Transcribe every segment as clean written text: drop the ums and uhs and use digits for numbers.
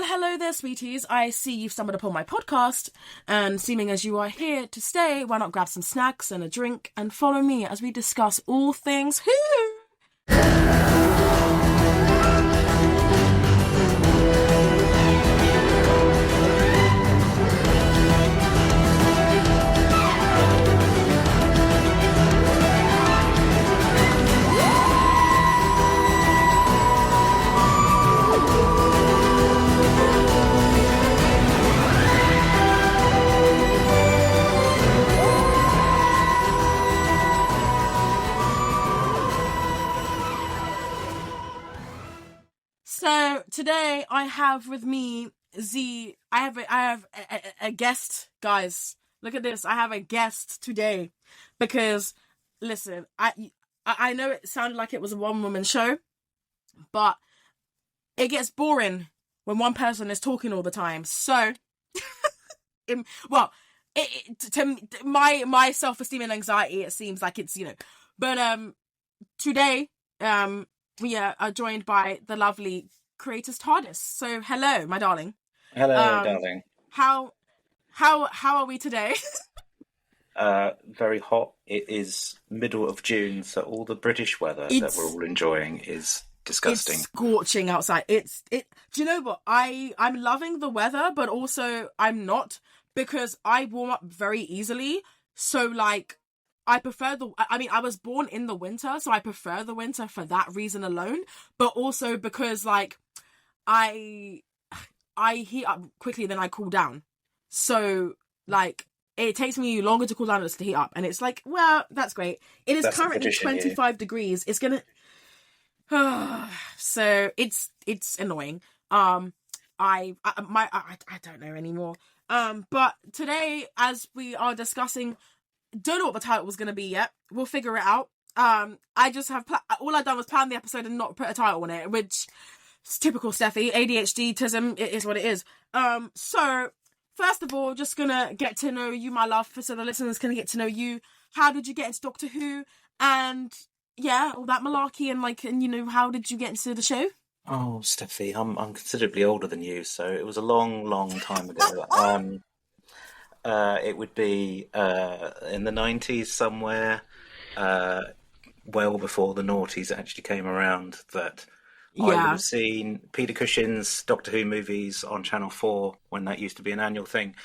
hello there, sweeties. I see you've stumbled upon my podcast, and seeming as you are here to stay, why not grab some snacks and a drink and follow me as we discuss all things Who? So today I have with me I have a guest, guys. Look at this. I have a guest today because listen, I know it sounded like it was a one-woman show, but it gets boring when one person is talking all the time. So, to my self-esteem and anxiety, it seems like it's, but today we are joined by the lovely Curators Tardis. So hello, my darling. Hello, darling. How are we today? Very hot. It is middle of June, so all the British weather that we're all enjoying is disgusting. It's scorching outside. Do you know what? I'm loving the weather, but also I'm not, because I warm up very easily. So like, I was born in the winter, so I prefer the winter for that reason alone. But also because like I heat up quickly, then I cool down. So like it takes me longer to cool down than to heat up, and it's like, well, that's great. It is currently 25 degrees. It's gonna so it's annoying. I don't know anymore. But today, as we are discussing, don't know what the title was going to be yet. We'll figure it out. I just have all I've done was plan the episode and not put a title on it, which is typical Steffi. ADHD-tism, it is what it is. So first of all, just gonna get to know you, my love, so the listeners can get to know you. How did you get into Doctor Who? And yeah, all that malarkey, and how did you get into the show? Oh, Steffi, I'm considerably older than you, so it was a long, long time ago. It would be in the 90s somewhere, well before the noughties actually came around, that I would have seen Peter Cushing's Doctor Who movies on Channel 4 when that used to be an annual thing.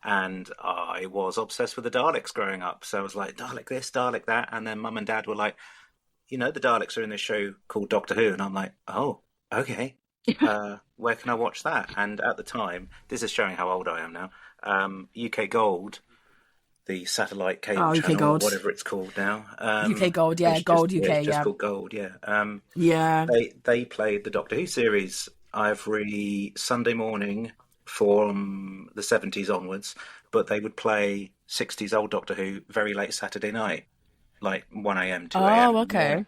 And I was obsessed with the Daleks growing up. So I was like, Dalek this, Dalek that. And then Mum and Dad were like, the Daleks are in this show called Doctor Who. And I'm like, oh, okay. Where can I watch that? And at the time, this is showing how old I am now, UK Gold, the satellite cable channel, Gold, whatever it's called now. UK Gold, yeah, Gold UK, it's just called Gold, yeah. They played the Doctor Who series every Sunday morning from the 70s onwards, but they would play 60s old Doctor Who very late Saturday night, like 1 a.m. 2 a.m. Oh, okay.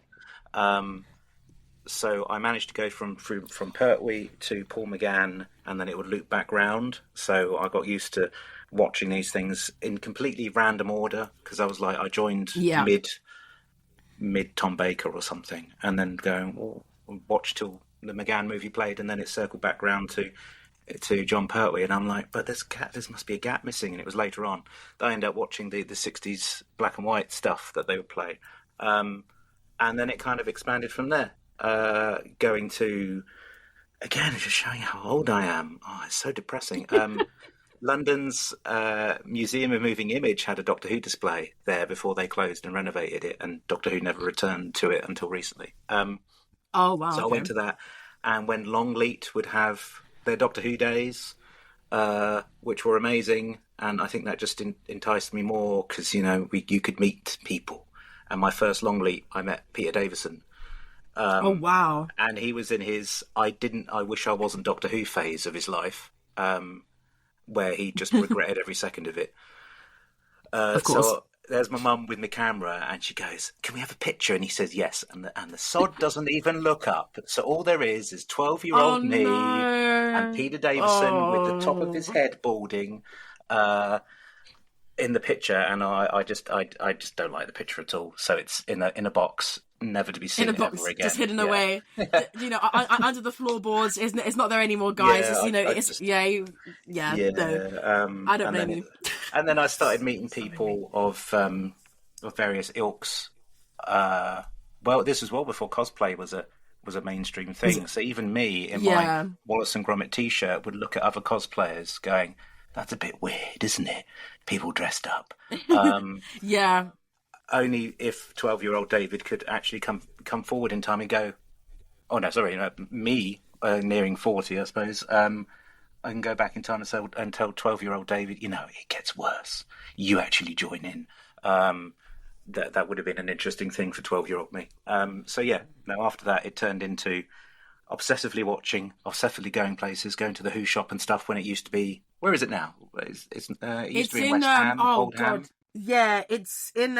So I managed to go from Pertwee to Paul McGann, and then it would loop back round. So I got used to watching these things in completely random order, because I was like, I joined mid Tom Baker or something, and then going watch till the McGann movie played, and then it circled back round to John Pertwee, and I'm like, but there must be a gap missing, and it was later on that I ended up watching the 60s black and white stuff that they would play, and then it kind of expanded from there. Going to, again, just showing how old I am. Oh, it's so depressing. London's Museum of Moving Image had a Doctor Who display there before they closed and renovated it, and Doctor Who never returned to it until recently. Oh, wow. So I went to that, and when Longleat would have their Doctor Who days, which were amazing, and I think that just enticed me more, because, you could meet people. And my first Longleat, I met Peter Davison. Oh, wow. And he was in his I wish I wasn't Doctor Who phase of his life, where he just regretted every second of it. Of course. So there's my mum with my camera, and she goes, "Can we have a picture?" And he says yes, and the sod doesn't even look up. So all there is 12-year-old me and Peter Davison with the top of his head balding, in the picture, and I just don't like the picture at all. So it's in a box, never to be In a seen ever box, just again. hidden Yeah, away, under the floorboards. It's not there anymore, guys. yeah. I It's just yeah. yeah. No, I don't And blame then you. and then I started meeting people of various ilks. Well, this was well before cosplay was a mainstream Was thing. So even me in my yeah, Wallace and Gromit t-shirt would look at other cosplayers, going, "That's a bit weird, isn't it? People dressed up." Um, yeah. Only if 12-year-old David could actually come forward in time and go, "Oh no, sorry, me nearing 40, I suppose." I can go back in time and tell 12-year-old David, it gets worse. You actually join in. That would have been an interesting thing for 12-year-old me. So yeah, no. After that, it turned into obsessively watching, obsessively going places, going to the Who shop and stuff. When it used to be, where is it now? It used to It's be in in West Ham, Oh Old Ham. God, yeah. It's in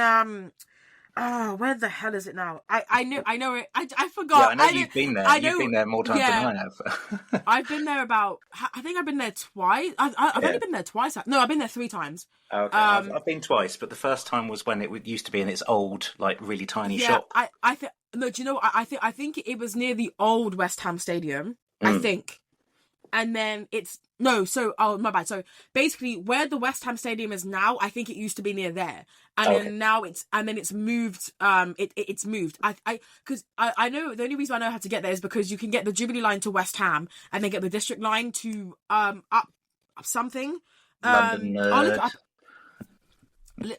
Oh, where the hell is it now? I know it. I Yeah, forgot. I know you've been there. I You've been know. there more times than Yeah, I have. I've been there about. I think I've been there twice. I've Yeah. only been there twice. No, I've been there 3 times. Okay, Um, I've been twice, but the first time was when it used to be in its old, like really tiny yeah. shop. I think no. Do you know? I think it was near the old West Ham Stadium. I Mm, think. And then it's no, so oh my bad. So basically, where the West Ham Stadium is now, I think it used to be near there, and okay, then now it's moved. It's moved. Because I know the only reason I know how to get there is because you can get the Jubilee line to West Ham, and then get the District line to up something. London I'll look it nerd. up.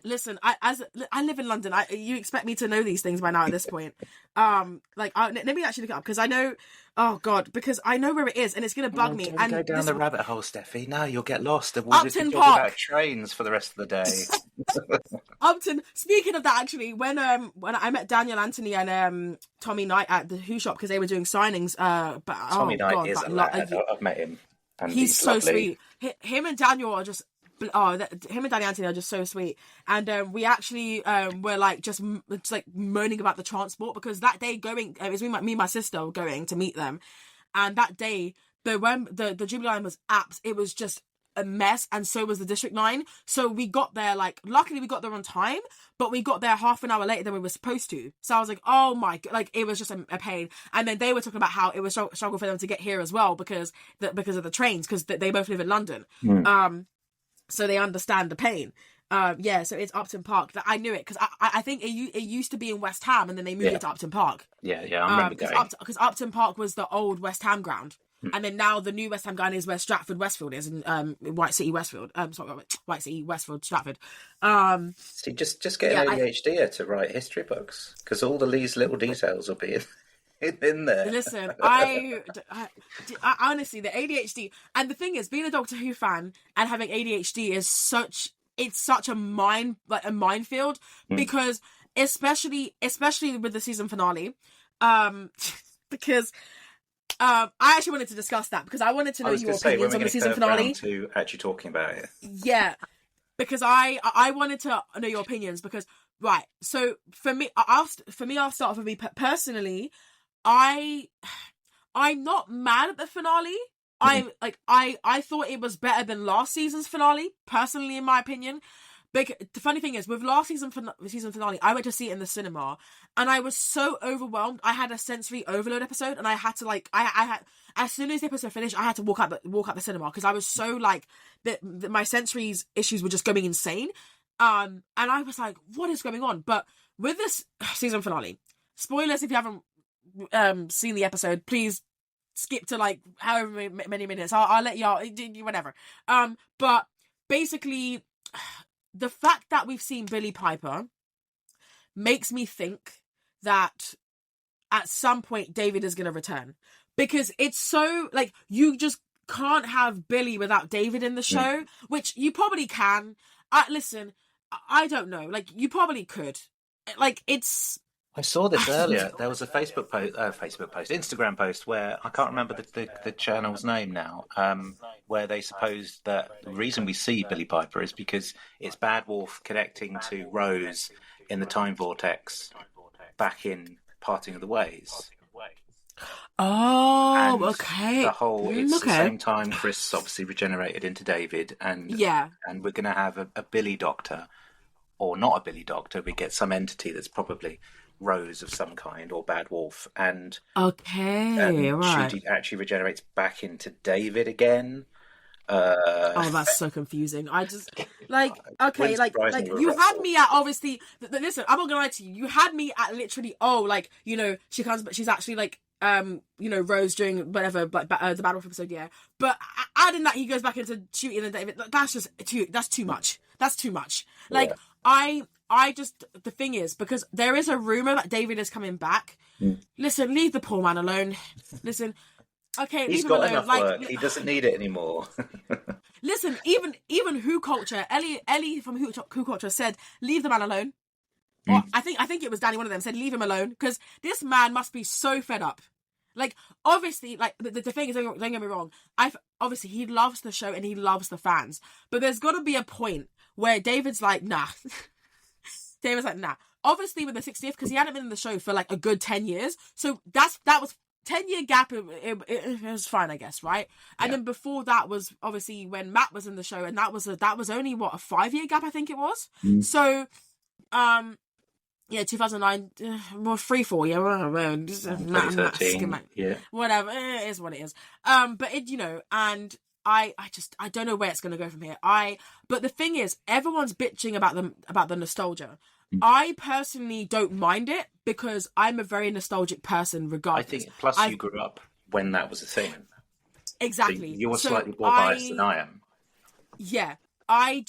Listen, I live in London. You expect me to know these things by now at this point. Let me actually look it up because I know. Oh God, because I know where it is, and it's gonna bug Oh, me. don't go And down this the rabbit hole, Steffi. No, you'll get lost, and we'll just be Upton talking about Park. trains for the rest of the day. Upton. Speaking of that, actually, when I met Daniel Anthony and Tommy Knight at the Who shop because they were doing signings. But Tommy oh Knight God, is a lad. I've met him, and he's he's so lovely. sweet. Him and Daniel are just him and Danny Anthony are just so sweet. And we actually were like just like moaning about the transport because that day going it was me and my sister were going to meet them, and that day the Jubilee line was apps. It was just a mess, and so was the District line. So we got there luckily we got there on time, but we got there half an hour later than we were supposed to. So I was like, oh my god, like it was just a pain. And then they were talking about how it was struggle for them to get here as well because of the trains because they both live in London. Mm. So they understand the pain. Yeah, so it's Upton Park. I knew it because I think it used to be in West Ham and then they moved Yeah, it to Upton Park. yeah. I remember going. Because Upton Park was the old West Ham ground, and then now the new West Ham ground is where Stratford Westfield is in White City Westfield. Sorry, White City Westfield Stratford. See, just get Yeah, an ADHDer to write history books because all of these little details will be in there. listen. I honestly the ADHD and the thing is being a Doctor Who fan and having ADHD is such a minefield Mm. because especially with the season finale, because I actually wanted to discuss that because I wanted to I know was your going to say when opinions we're on the going to season curve round finale. to actually talking about it. Yeah, because I wanted to know your opinions because right. So for me, I'll start off with me personally. I'm not mad at the finale. Mm. I thought it was better than last season's finale, personally, in my opinion. The funny thing is, with last season finale, I went to see it in the cinema, and I was so overwhelmed. I had a sensory overload episode, and I had to I had as soon as the episode finished, I had to walk out the cinema because I was so my sensory issues were just going insane. And I was like, what is going on? But with this season finale, spoilers if you haven't seen the episode, please skip to however many minutes. I'll let y'all whatever. But basically, the fact that we've seen Billie Piper makes me think that at some point David is going to return because it's so you just can't have Billie without David in the show, which you probably can. Listen, I don't know. You probably could. It's. I saw this earlier. There was a Instagram post where I can't remember the channel's name now, where they supposed that the reason we see Billie Piper is because it's Bad Wolf connecting to Rose in the time vortex back in Parting of the Ways. Oh, And the okay. whole, it's the Okay. same time Chris obviously regenerated into David, Yeah. and we're going to have a Billy Doctor, or not a Billy Doctor. We get some entity that's probably Rose of some kind, or Bad Wolf, Okay. and she Right. actually regenerates back into David again. Uh, Oh, that's so confusing. I just like okay, wouldn't surprise me with you had Russell. me at obviously. Listen, I'm not gonna lie to you. You had me at literally. Oh, like she comes, but she's actually like Rose during whatever like the Battle episode. Yeah, but adding that he goes back into shooting and David. That's just too. That's too much. That's too much. Yeah. Like I just the thing is because there is a rumor that David is coming back. Mm. Listen, leave the poor man alone. Listen, okay, He's leave him got alone. enough work. He doesn't need it anymore. Listen, even Who Culture, Ellie from Who Culture said, "Leave the man alone." Or Mm. I think it was Danny. One of them said, "Leave him alone," because this man must be so fed up. Like obviously, like the thing is, don't get me wrong. Obviously he loves the show and he loves the fans, but there's got to be a point where David's like, nah. David's like, nah. Obviously with the 60th, because he hadn't been in the show for like a good 10 years, so that was 10-year gap. It was fine, I guess, right? And Yeah. then before that was obviously when Matt was in the show, and that was only what, a 5-year gap, I think it was. Mm. So, yeah, 2009, well, 3-4, yeah, whatever. 2013. Yeah. Whatever, it is what it is. But it, and I don't know where it's gonna go from here. But the thing is, everyone's bitching about the nostalgia. Mm. I personally don't mind it because I'm a very nostalgic person, I regardless. think, plus you grew up when that was a thing. So Exactly. you're So slightly more biased than I am. yeah, I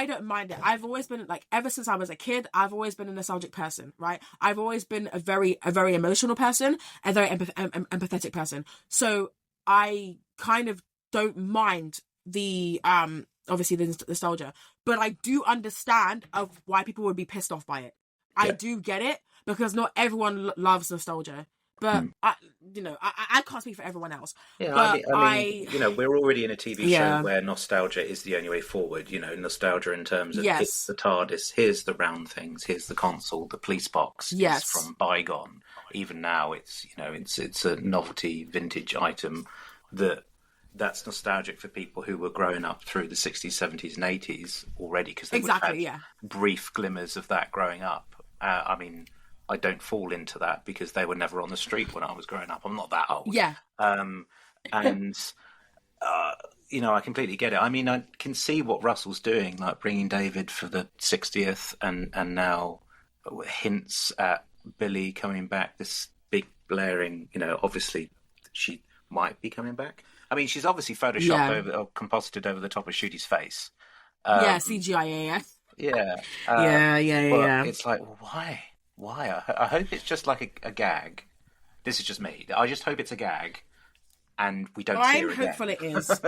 don't mind it. I've always been like, ever since I was a kid, I've always been a nostalgic person, right? I've always been a very emotional person, a very empathetic person. So I kind of don't mind the obviously the nostalgia, but I do understand of why people would be pissed off by it. I Yeah. do get it because not everyone loves nostalgia. But Mm. I can't speak for everyone else. Yeah, But we're already in a TV Yeah. show where nostalgia is the only way forward. Nostalgia in terms of, here's Yes. the TARDIS, here's the round things, here's the console, the police box Yes. is from bygone. Even now, it's it's a novelty, vintage item that's nostalgic for people who were growing up through the 60s, 70s, and 80s already, because they would have Exactly, had yeah. brief glimmers of that growing up. I don't fall into that because they were never on the street when I was growing up. I'm not that old. Yeah. And I completely get it. I mean, I can see what Russell's doing, like bringing David for the 60th, and now hints at Billy coming back. This big blaring, obviously she might be coming back. I mean, she's obviously photoshopped Yeah. over or composited over the top of Shooty's face. Yeah, CGI, yeah. Yeah. Yeah. It's like, why? Why? I hope it's just like a gag. This is just me. I just hope it's a gag, and we don't see her I'm again. hopeful it is.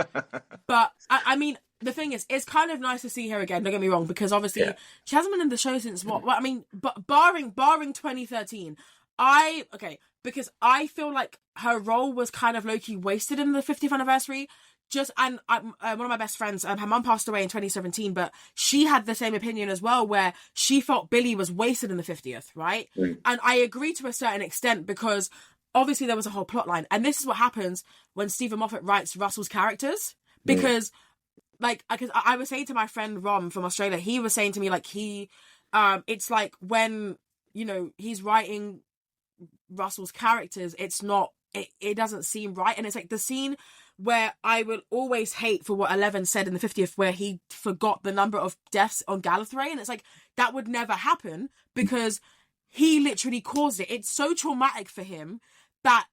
But, I mean, the thing is, it's kind of nice to see her again, don't get me wrong, because obviously she hasn't been in the show since what? Well, I mean, but barring 2013, because I feel like her role was kind of low-key wasted in the 50th anniversary. One of my best friends, her mum passed away in 2017, but she had the same opinion as well, where she felt Billy was wasted in the 50th, right? Mm. And I agree to a certain extent because obviously there was a whole plot line. And this is what happens when Stephen Moffat writes Russell's characters. Because, because I was saying to my friend Rom from Australia, he was saying to me, like, it's like when, he's writing Russell's characters, it's not, it doesn't seem right. And it's like the scene where I will always hate for what Eleven said in the 50th, where he forgot the number of deaths on Gallifrey, and it's like that would never happen because he literally caused it. It's so traumatic for him that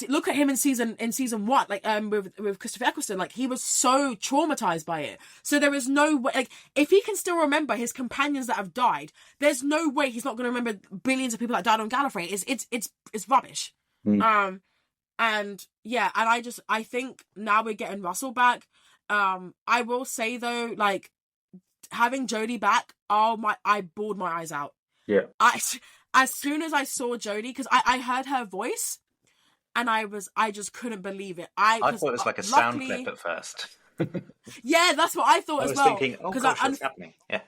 look at him in season 1, like with Christopher Eccleston, like he was so traumatized by it. So there is no way, like if he can still remember his companions that have died, there's no way he's not going to remember billions of people that died on Gallifrey. It's rubbish. Mm. And I think now we're getting Russell back. I will say though, like having Jodie back, I bawled my eyes out. Yeah. As soon as I saw Jodie, because I heard her voice, and I just couldn't believe it. I thought it was like a sound clip at first. Yeah, that's what I thought as well. I was thinking, oh gosh, what's happening? Yeah.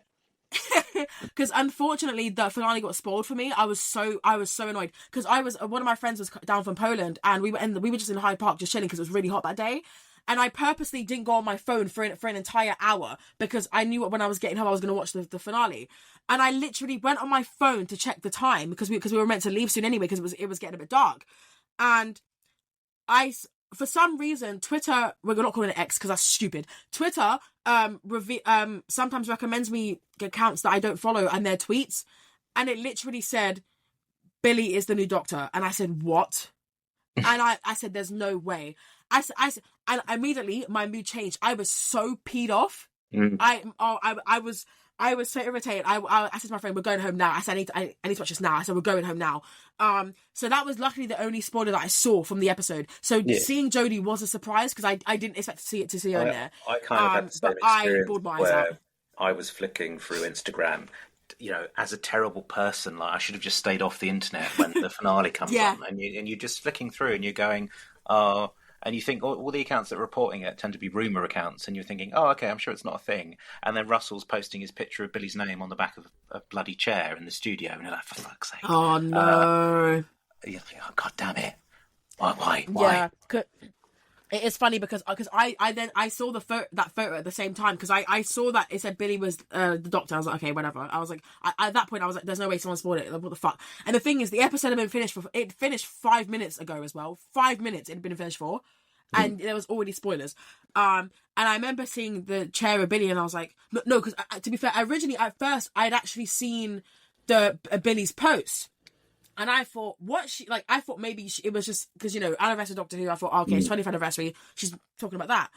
because unfortunately the finale got spoiled for me. I was so annoyed because one of my friends was down from Poland, and we were just in Hyde Park just chilling because it was really hot that day. And I purposely didn't go on my phone for an entire hour because I knew when I was getting home I was going to watch the finale. And I literally went on my phone to check the time because we were meant to leave soon anyway because it was getting a bit dark. And for some reason, Twitter, we're not calling it X because that's stupid. Twitter sometimes recommends me accounts that I don't follow and their tweets. And it literally said, Billy is the new Doctor. And I said, what? And I said, there's no way. And immediately my mood changed. I was so peed off. I was so irritated. I said to my friend, we're going home now. I said, I need to watch this now. I said, we're going home now. So that was luckily the only spoiler that I saw from the episode. So seeing Jodie was a surprise because I didn't expect to see her in there. I kind of had the same experience bawled my eyes out. I was flicking through Instagram, as a terrible person, like I should have just stayed off the internet when the finale comes on, and you're just flicking through and you're going, oh. And you think all the accounts that are reporting it tend to be rumour accounts, and you're thinking, oh, okay, I'm sure it's not a thing. And then Russell's posting his picture of Billy's name on the back of a bloody chair in the studio, and you're like, for fuck's sake. Oh, no. You're like, oh, God damn it. Why? Yeah. It is funny because I saw that photo at the same time because I saw that it said Billy was the Doctor. I was like, okay, whatever. I was like, at that point I was like, there's no way someone spoiled it. Like, what the fuck? And the thing is, the episode had been finished it finished 5 minutes ago as well. 5 minutes it had been finished for, and there was already spoilers. And I remember seeing the chair of Billy, and I was like, no, because to be fair, originally at first I'd actually seen the Billy's post. And I thought, I thought maybe it was just because, anniversary Doctor Who, I thought, okay, it's 20th anniversary, she's talking about that.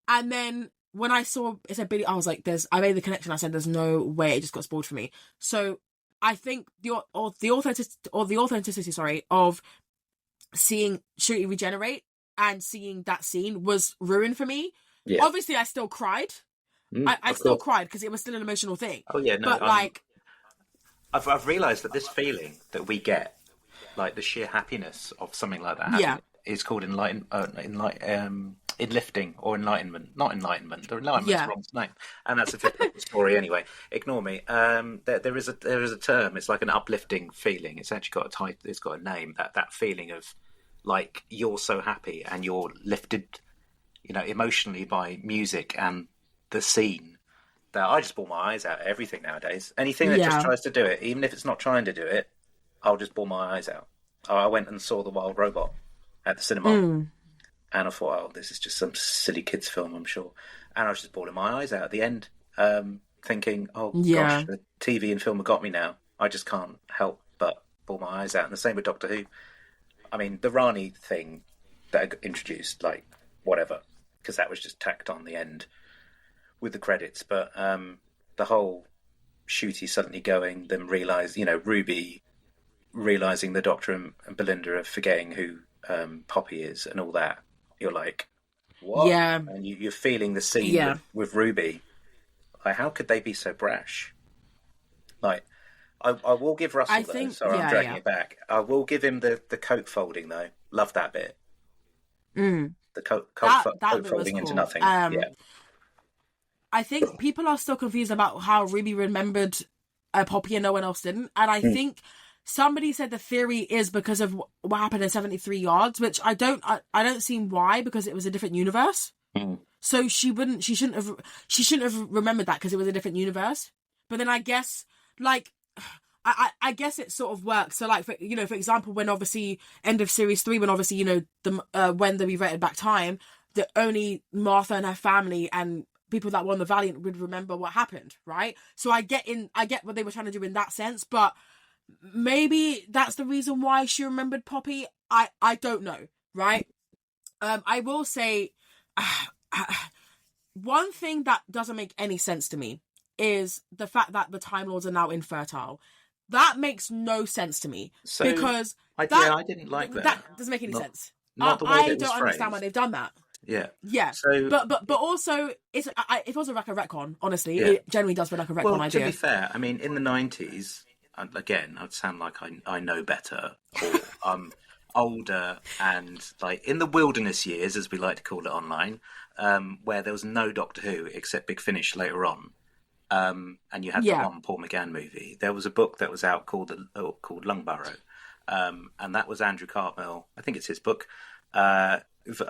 And then when I saw it said Billy, I was like, I made the connection, I said, there's no way, it just got spoiled for me. So I think the authenticity, of seeing Shruti regenerate and seeing that scene was ruined for me. Yeah. Obviously, I still cried. I still cried because it was still an emotional thing. Oh, yeah, no. But, I've realised that this feeling that we get, like the sheer happiness of something like that, is called enlifting or enlightenment. Not enlightenment. The enlightenment's the wrong name, and that's a different story anyway. Ignore me. There is a term. It's like an uplifting feeling. It's actually got a title. It's got a name. That feeling of like you're so happy and you're lifted, emotionally by music and the scene. That I just bawl my eyes out at everything nowadays. Anything that just tries to do it, even if it's not trying to do it, I'll just bawl my eyes out. I went and saw The Wild Robot at the cinema, and I thought, oh, this is just some silly kids film, I'm sure. And I was just bawling my eyes out at the end, thinking, oh gosh, the TV and film have got me now. I just can't help but bawl my eyes out. And the same with Doctor Who. I mean, the Rani thing that I got introduced, like, whatever, because that was just tacked on the end with the credits, but the whole Shooty suddenly going, them realise, Ruby realising the Doctor and Belinda are forgetting who Poppy is and all that. You're like, what? Yeah. And you're feeling the scene with Ruby. Like, how could they be so brash? Like, I will give Russell, I'm dragging it back. I will give him the coat folding, though. Love that bit. The coat folding into nothing. I think people are still confused about how Ruby remembered Poppy and no one else didn't. And I think somebody said the theory is because of what happened in 73 Yards, which I don't see why, because it was a different universe. So she shouldn't have remembered that because it was a different universe. But then I guess, like, I guess it sort of works. So, like, for example, when obviously end of series 3, when obviously, when the reverted back time, that only Martha and her family and people that won the Valiant would remember what happened, right? So I get what they were trying to do in that sense, but maybe that's the reason why she remembered Poppy. I don't know, right? I will say one thing that doesn't make any sense to me is the fact that the Time Lords are now infertile. That makes no sense to me, because I didn't like that. That doesn't make any sense. Not the way I don't understand why they've done that. Yeah. So, but also it was like a retcon. Honestly, it generally does feel like a retcon idea. To be fair, I mean, in the 90s, again, I'd sound like I know better, or I'm older, and like in the wilderness years, as we like to call it online, where there was no Doctor Who except Big Finish later on. And you had the Yeah. one Paul McGann movie. There was a book that was out called Lungbarrow, and that was Andrew Cartmel. I think it's his book. I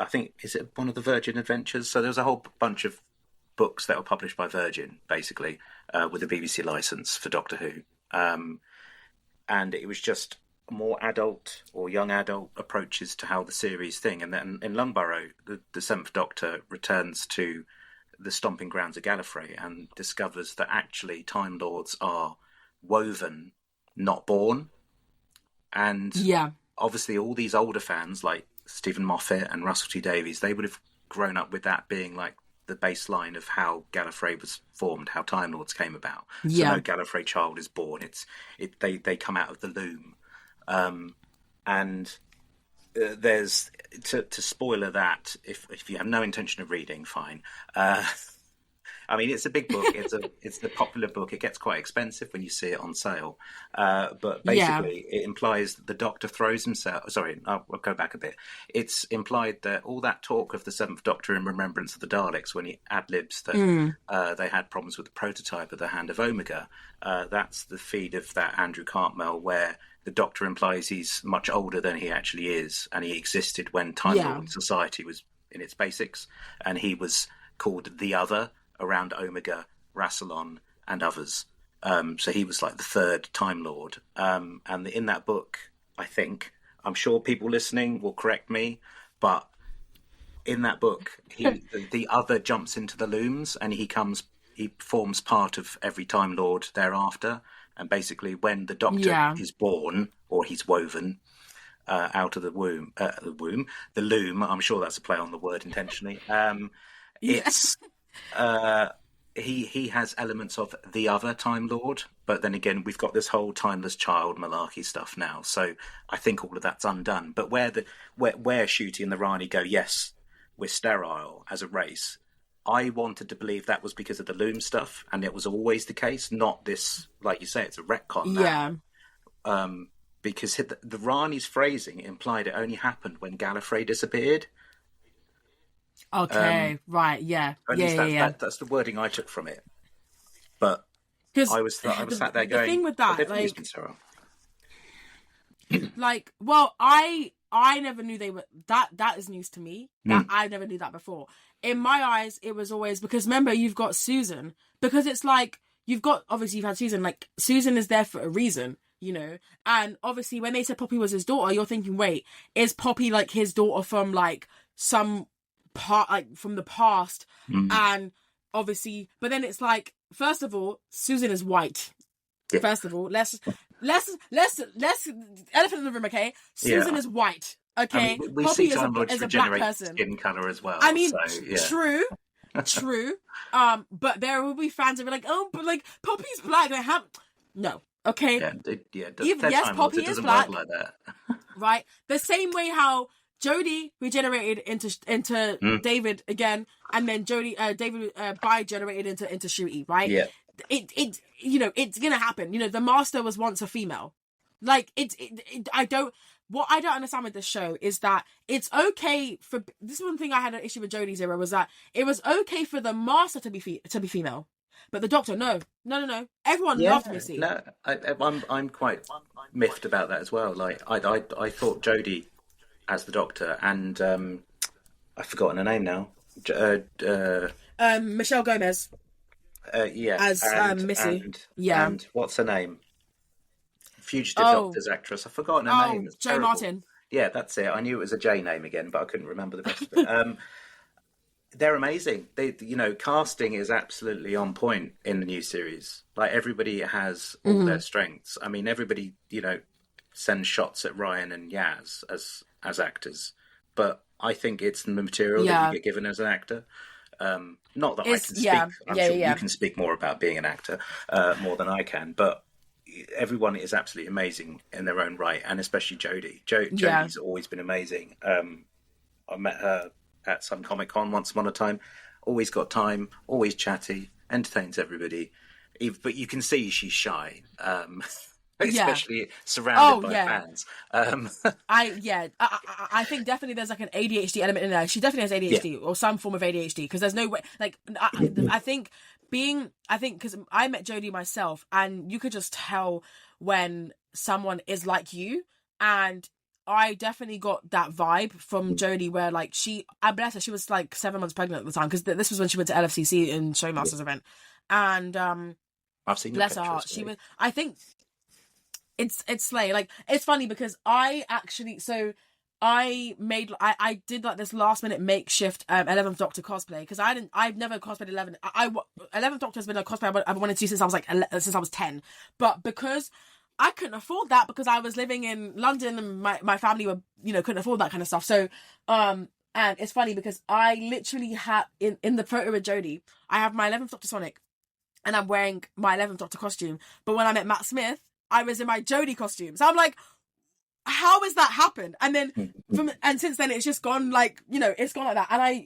think, is it one of the Virgin Adventures? So there was a whole bunch of books that were published by Virgin, basically, with a BBC license for Doctor Who. And it was just more adult or young adult approaches to how the series thing. And then in Lungbarrow, the Seventh Doctor returns to the stomping grounds of Gallifrey and discovers that actually Time Lords are woven, not born. And obviously all these older fans like Stephen Moffat and Russell T Davies, they would have grown up with that being like the baseline of how Gallifrey was formed, how Time Lords came about. So no Gallifrey child is born. They come out of the loom. And there's to spoiler that if you have no intention of reading, fine. I mean, it's a big book. It's the popular book. It gets quite expensive when you see it on sale. But basically, it implies that the Doctor throws himself. Sorry, I'll go back a bit. It's implied that all that talk of the Seventh Doctor in remembrance of the Daleks, when he ad-libs that they had problems with the prototype at the hand of Omega, that's the feed of that Andrew Cartmel, where the Doctor implies he's much older than he actually is, and he existed when Time Lord society was in its basics, and he was called the Other around Omega, Rassilon, and others. So he was like the third Time Lord. And in that book, I think, I'm sure people listening will correct me, but in that book, the Other jumps into the looms, and he forms part of every Time Lord thereafter. And basically, when the Doctor is born, or he's woven out of the loom, I'm sure that's a play on the word intentionally. It's he has elements of the other Time Lord, but then again, we've got this whole timeless child malarkey stuff now. So I think all of that's undone. But where Ncuti and the Rani go, yes, we're sterile as a race. I wanted to believe that was because of the loom stuff, and it was always the case, not this, like you say, it's a retcon now. Because the Rani's phrasing implied it only happened when Gallifrey disappeared. Okay, right, yeah. That's the wording I took from it. But I was sat there going, the thing with that, like, sterile. Like, well, I never knew they were that is news to me. That I never knew that before. In my eyes, it was always, because remember, you've got Susan, because it's like you've had Susan, like Susan is there for a reason, you know. And obviously when they said Poppy was his daughter, you're thinking, wait, is Poppy like his daughter from like some part, like from the past? And obviously, but then it's like, first of all, Susan is white. First of all, let's elephant in the room, okay? Susan is white, okay? I mean, we Poppy see Time Lords is a black regenerate person. skin colour as well. I mean, so, true. But there will be fans that be like, oh, but like Poppy's black. No, okay. Yes, Poppy is black, like that. right? The same way how Jodie regenerated into David again, and then David bi-generated into Ncuti, right? Yeah. It it's gonna happen. You know, the Master was once a female. Like what I don't understand with this show is that it's okay for, this is one thing I had an issue with Jodie's era, was that it was okay for the Master to be female, but the Doctor, no. Everyone loved Missy. No, I'm quite miffed about that as well. Like I thought Jodie as the Doctor, and I've forgotten her name now. Michelle Gomez. As Missy. And what's her name? Fugitive Doctor's actress. I've forgotten her name. It's Jo terrible. Martin. Yeah, that's it. I knew it was a J name again, but I couldn't remember the rest of it. They're amazing. Casting is absolutely on point in the new series. Like, everybody has all their strengths. I mean, everybody, sends shots at Ryan and Yaz as actors, but I think it's the material that you get given as an actor. Not that I can speak. I'm sure you can speak more about being an actor more than I can, but everyone is absolutely amazing in their own right, and especially Jodie. Jodie's always been amazing. I met her at some Comic-Con once upon a time. Always got time, always chatty, entertains everybody. But you can see she's shy. Especially surrounded by fans. I think definitely there's like an ADHD element in there. She definitely has ADHD or some form of ADHD, because there's no way, like, I think I think, because I met Jodie myself, and you could just tell when someone is like you, and I definitely got that vibe from Jodie, where like I bless her, she was like 7 months pregnant at the time, because this was when she went to LFCC in Showmasters event, and I've seen the bless her pictures. heart, she was. I think it's slay. Like, it's funny because I did like this last minute makeshift 11th Doctor cosplay, because I've never cosplayed 11th Doctor has been a cosplay I've wanted to do since I was since I was 10, but because I couldn't afford that, because I was living in London and my family were, couldn't afford that kind of stuff. So and it's funny because I literally had in the photo with Jodie, I have my 11th Doctor Sonic and I'm wearing my 11th Doctor costume, but when I met Matt Smith, I was in my Jodie costume. So I'm like, how has that happened? And then and since then it's just gone like, it's gone like that. And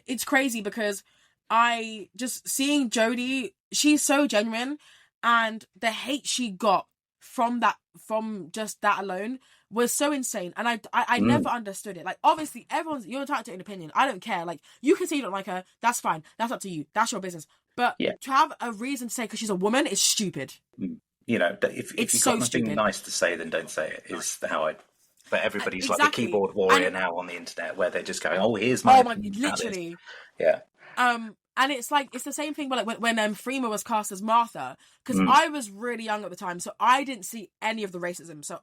it's crazy because I just seeing Jodie, she's so genuine, and the hate she got from just that alone was so insane. And I never understood it. Like, obviously you're entitled to an opinion. I don't care. Like, you can say you don't like her. That's fine. That's up to you. That's your business. But to have a reason to say because she's a woman is stupid. If you've got nothing nice to say, then don't say it, is how I... But everybody's like the keyboard warrior now on the internet, where they're just going, "Oh, here's my literally." Yeah. And it's like, it's the same thing when Freema was cast as Martha, because I was really young at the time, so I didn't see any of the racism. So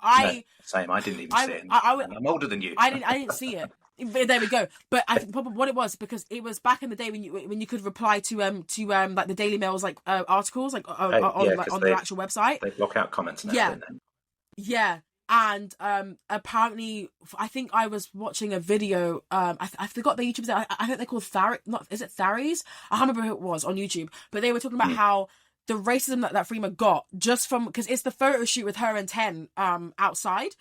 same. I didn't even see it. I'm older than you. I didn't see it. There we go. But I think probably what it was, because it was back in the day when you could reply to like the Daily Mail's like articles like on their actual website. They block out comments and everything. Yeah. And apparently, I think I was watching a video. I forgot the YouTubers. I think they're called is it Tharies? I can't remember who it was on YouTube. But they were talking about how the racism that Freema got just from, because it's the photo shoot with her and Ten outside,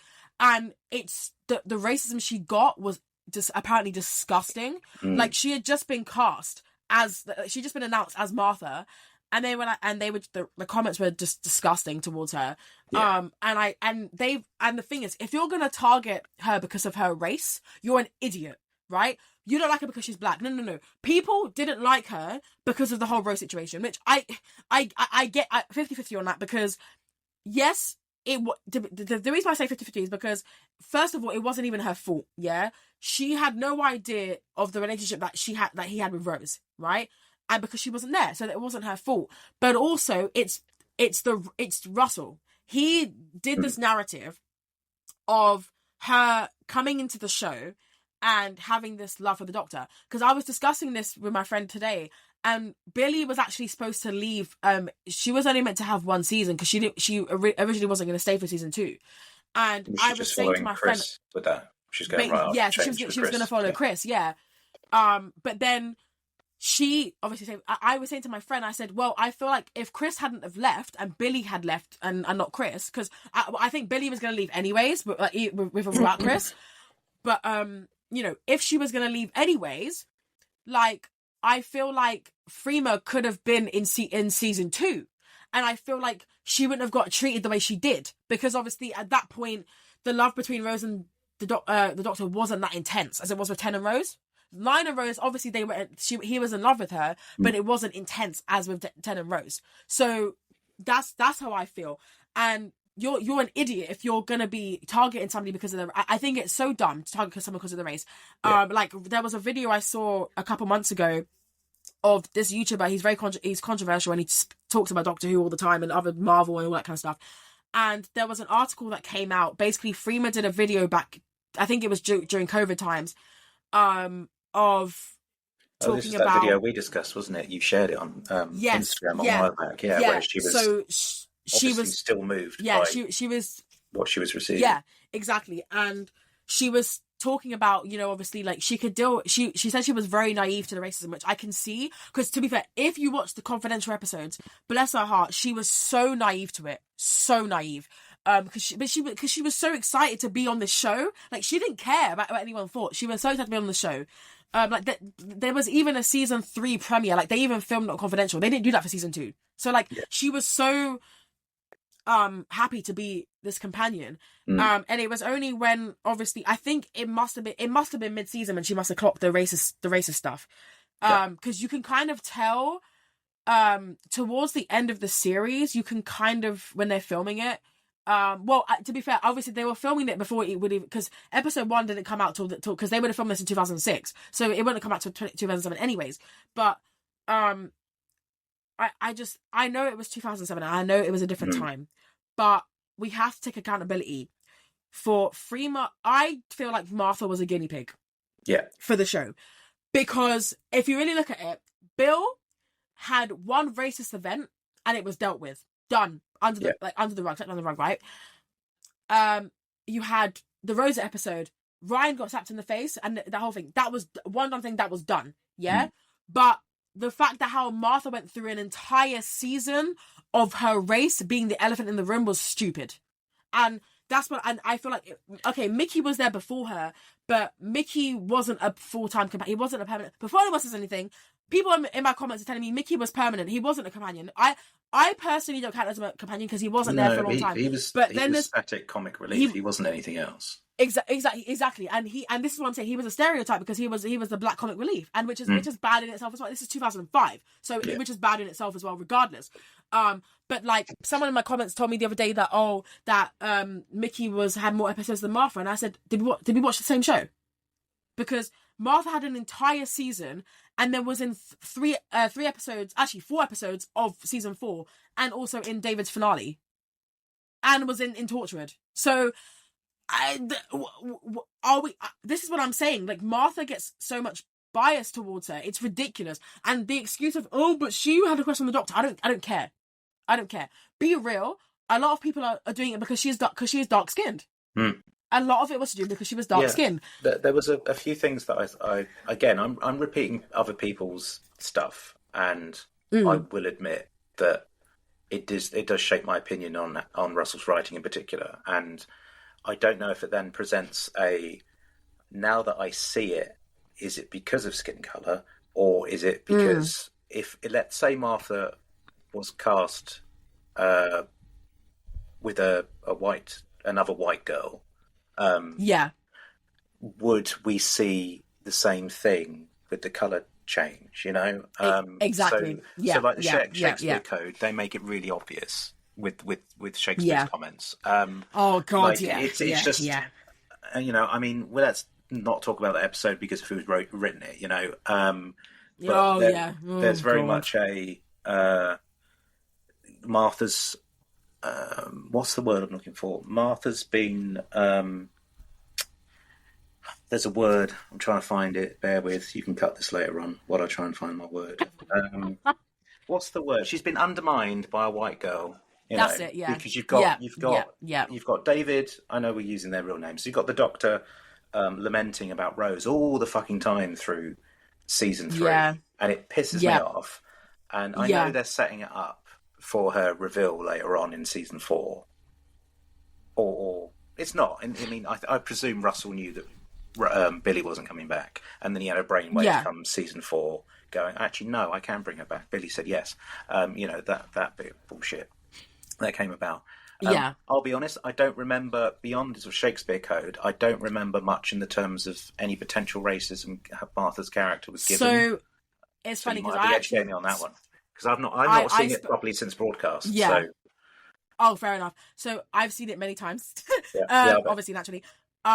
and it's the racism she got was just apparently disgusting. Like, she had just been cast she'd just been announced as Martha. And the comments were just disgusting towards her. Yeah. And the thing is, if you're gonna target her because of her race, you're an idiot, right? You don't like her because she's black. No. People didn't like her because of the whole race situation, which I get 50-50 on that, because yes, the reason I say 50-50 is because, first of all, it wasn't even her fault. Yeah, she had no idea of the relationship that he had with Rose, right? And because she wasn't there, so that it wasn't her fault. But also, it's Russell. He did this narrative of her coming into the show and having this love for the Doctor. Because I was discussing this with my friend today, and Billy was actually supposed to leave. She was only meant to have one season because she originally wasn't going to stay for season 2. And I was saying to my friend with that, she's going right. Yeah, she was going to follow Chris. Yeah, but then. She obviously said, I was saying to my friend, I said, well, I feel like if Chris hadn't have left and Billy had left and not Chris, because I think Billy was going to leave anyways, but with or without Chris. But, if she was going to leave anyways, like, I feel like Freema could have been in season 2. And I feel like she wouldn't have got treated the way she did. Because obviously at that point, the love between Rose and the Doctor wasn't that intense as it was with Ten and Rose. Nine and Rose, obviously he was in love with her, but it wasn't intense as with Ten and Rose. So that's how I feel. And you're an idiot if you're gonna be targeting somebody because of I think it's so dumb to target someone because of the race. Like, there was a video I saw a couple months ago of this YouTuber. He's controversial, and he talks about Doctor Who all the time and other Marvel and all that kind of stuff. And there was an article that came out. Basically, Freema did a video back, I think it was during COVID times, of talking about that video we discussed, wasn't it? You shared it on Instagram a while back. Yeah, where she was. So she was still moved. Yeah, by she was what she was receiving. Yeah, exactly. And she was talking about, obviously, like, she could deal. She said she was very naive to the racism, which I can see, because to be fair, if you watch the confidential episodes, bless her heart, she was so naive to it, so naive. Because she was so excited to be on this show. Like, she didn't care about what anyone thought. She was so excited to be on the show. There was even a season 3 premiere. Like, they even filmed it on confidential. They didn't do that for season 2. So, like, she was so happy to be this companion. And it was only when, obviously, I think it must have been mid-season when she must have clocked the racist stuff. Because you can kind of tell towards the end of the series, you can kind of, when they're filming it, well, to be fair, obviously they were filming it before it would even, because episode 1 didn't come out till because they would have filmed this in 2006, so it wouldn't come out till 2007 anyways. But I know it was 2007, and I know it was a different time, but we have to take accountability for Freema. I feel like Martha was a guinea pig, for the show, because if you really look at it, Bill had one racist event and it was dealt with, done. Under the rug, tucked under the rug, right? You had the Rosa episode. Ryan got slapped in the face, and the whole thing. That was one done thing that was done. Yeah, but the fact that how Martha went through an entire season of her race being the elephant in the room was stupid, and that's what. And I feel like Mickey was there before her, but Mickey wasn't a full-time companion. He wasn't a permanent. Before anyone says anything, people in my comments are telling me Mickey was permanent. He wasn't a companion. I personally don't count as a companion because he wasn't there for a long time. He was static comic relief. He wasn't anything else. Exactly. And this is what I'm saying. He was a stereotype because he was the black comic relief, and which is bad in itself as well. This is 2005, so which is bad in itself as well, regardless. But like someone in my comments told me the other day that Mickey had more episodes than Martha, and I said, did we watch the same show? Because Martha had an entire season, and there was in 4 episodes of season 4, and also in David's finale, and was in Tortured. So, this is what I'm saying. Like, Martha gets so much bias towards her, it's ridiculous. And the excuse of, but she had a crush on the Doctor. I don't care. Be real. A lot of people are doing it because she is dark skinned. A lot of it was to do because she was dark skinned. There was a few things that I'm repeating other people's stuff, and I will admit that it does shape my opinion on Russell's writing in particular. And I don't know if it then presents now that I see it, is it because of skin colour, or is it because if let's say Martha was cast with another white girl, would we see the same thing with the colour change? Exactly. So like the Shakespeare Code, they make it really obvious with Shakespeare's comments. Oh God, like, it's just I mean, well, let's not talk about that episode because of who's written it. There's very much a Martha's. What's the word I'm looking for? Martha's been. There's a word. I'm trying to find it. Bear with. You can cut this later on while I try and find my word. What's the word? She's been undermined by a white girl. That's it. Yeah. Because you've got David. I know we're using their real names. So you've got the Doctor lamenting about Rose all the fucking time through season 3, and it pisses me off. And I know they're setting it up for her reveal later on in season 4, or it's not. I mean, I presume Russell knew that Billy wasn't coming back, and then he had a brainwave come season 4, going, actually no, I can bring her back. Billy said yes. That bit of bullshit that came about. I'll be honest, I don't remember, beyond the Shakespeare Code, I don't remember much in the terms of any potential racism Martha's character was given. So it's funny because I educated me on that one, because I've not seen it properly since broadcast. So. Oh, fair enough. So I've seen it many times. Obviously, naturally. So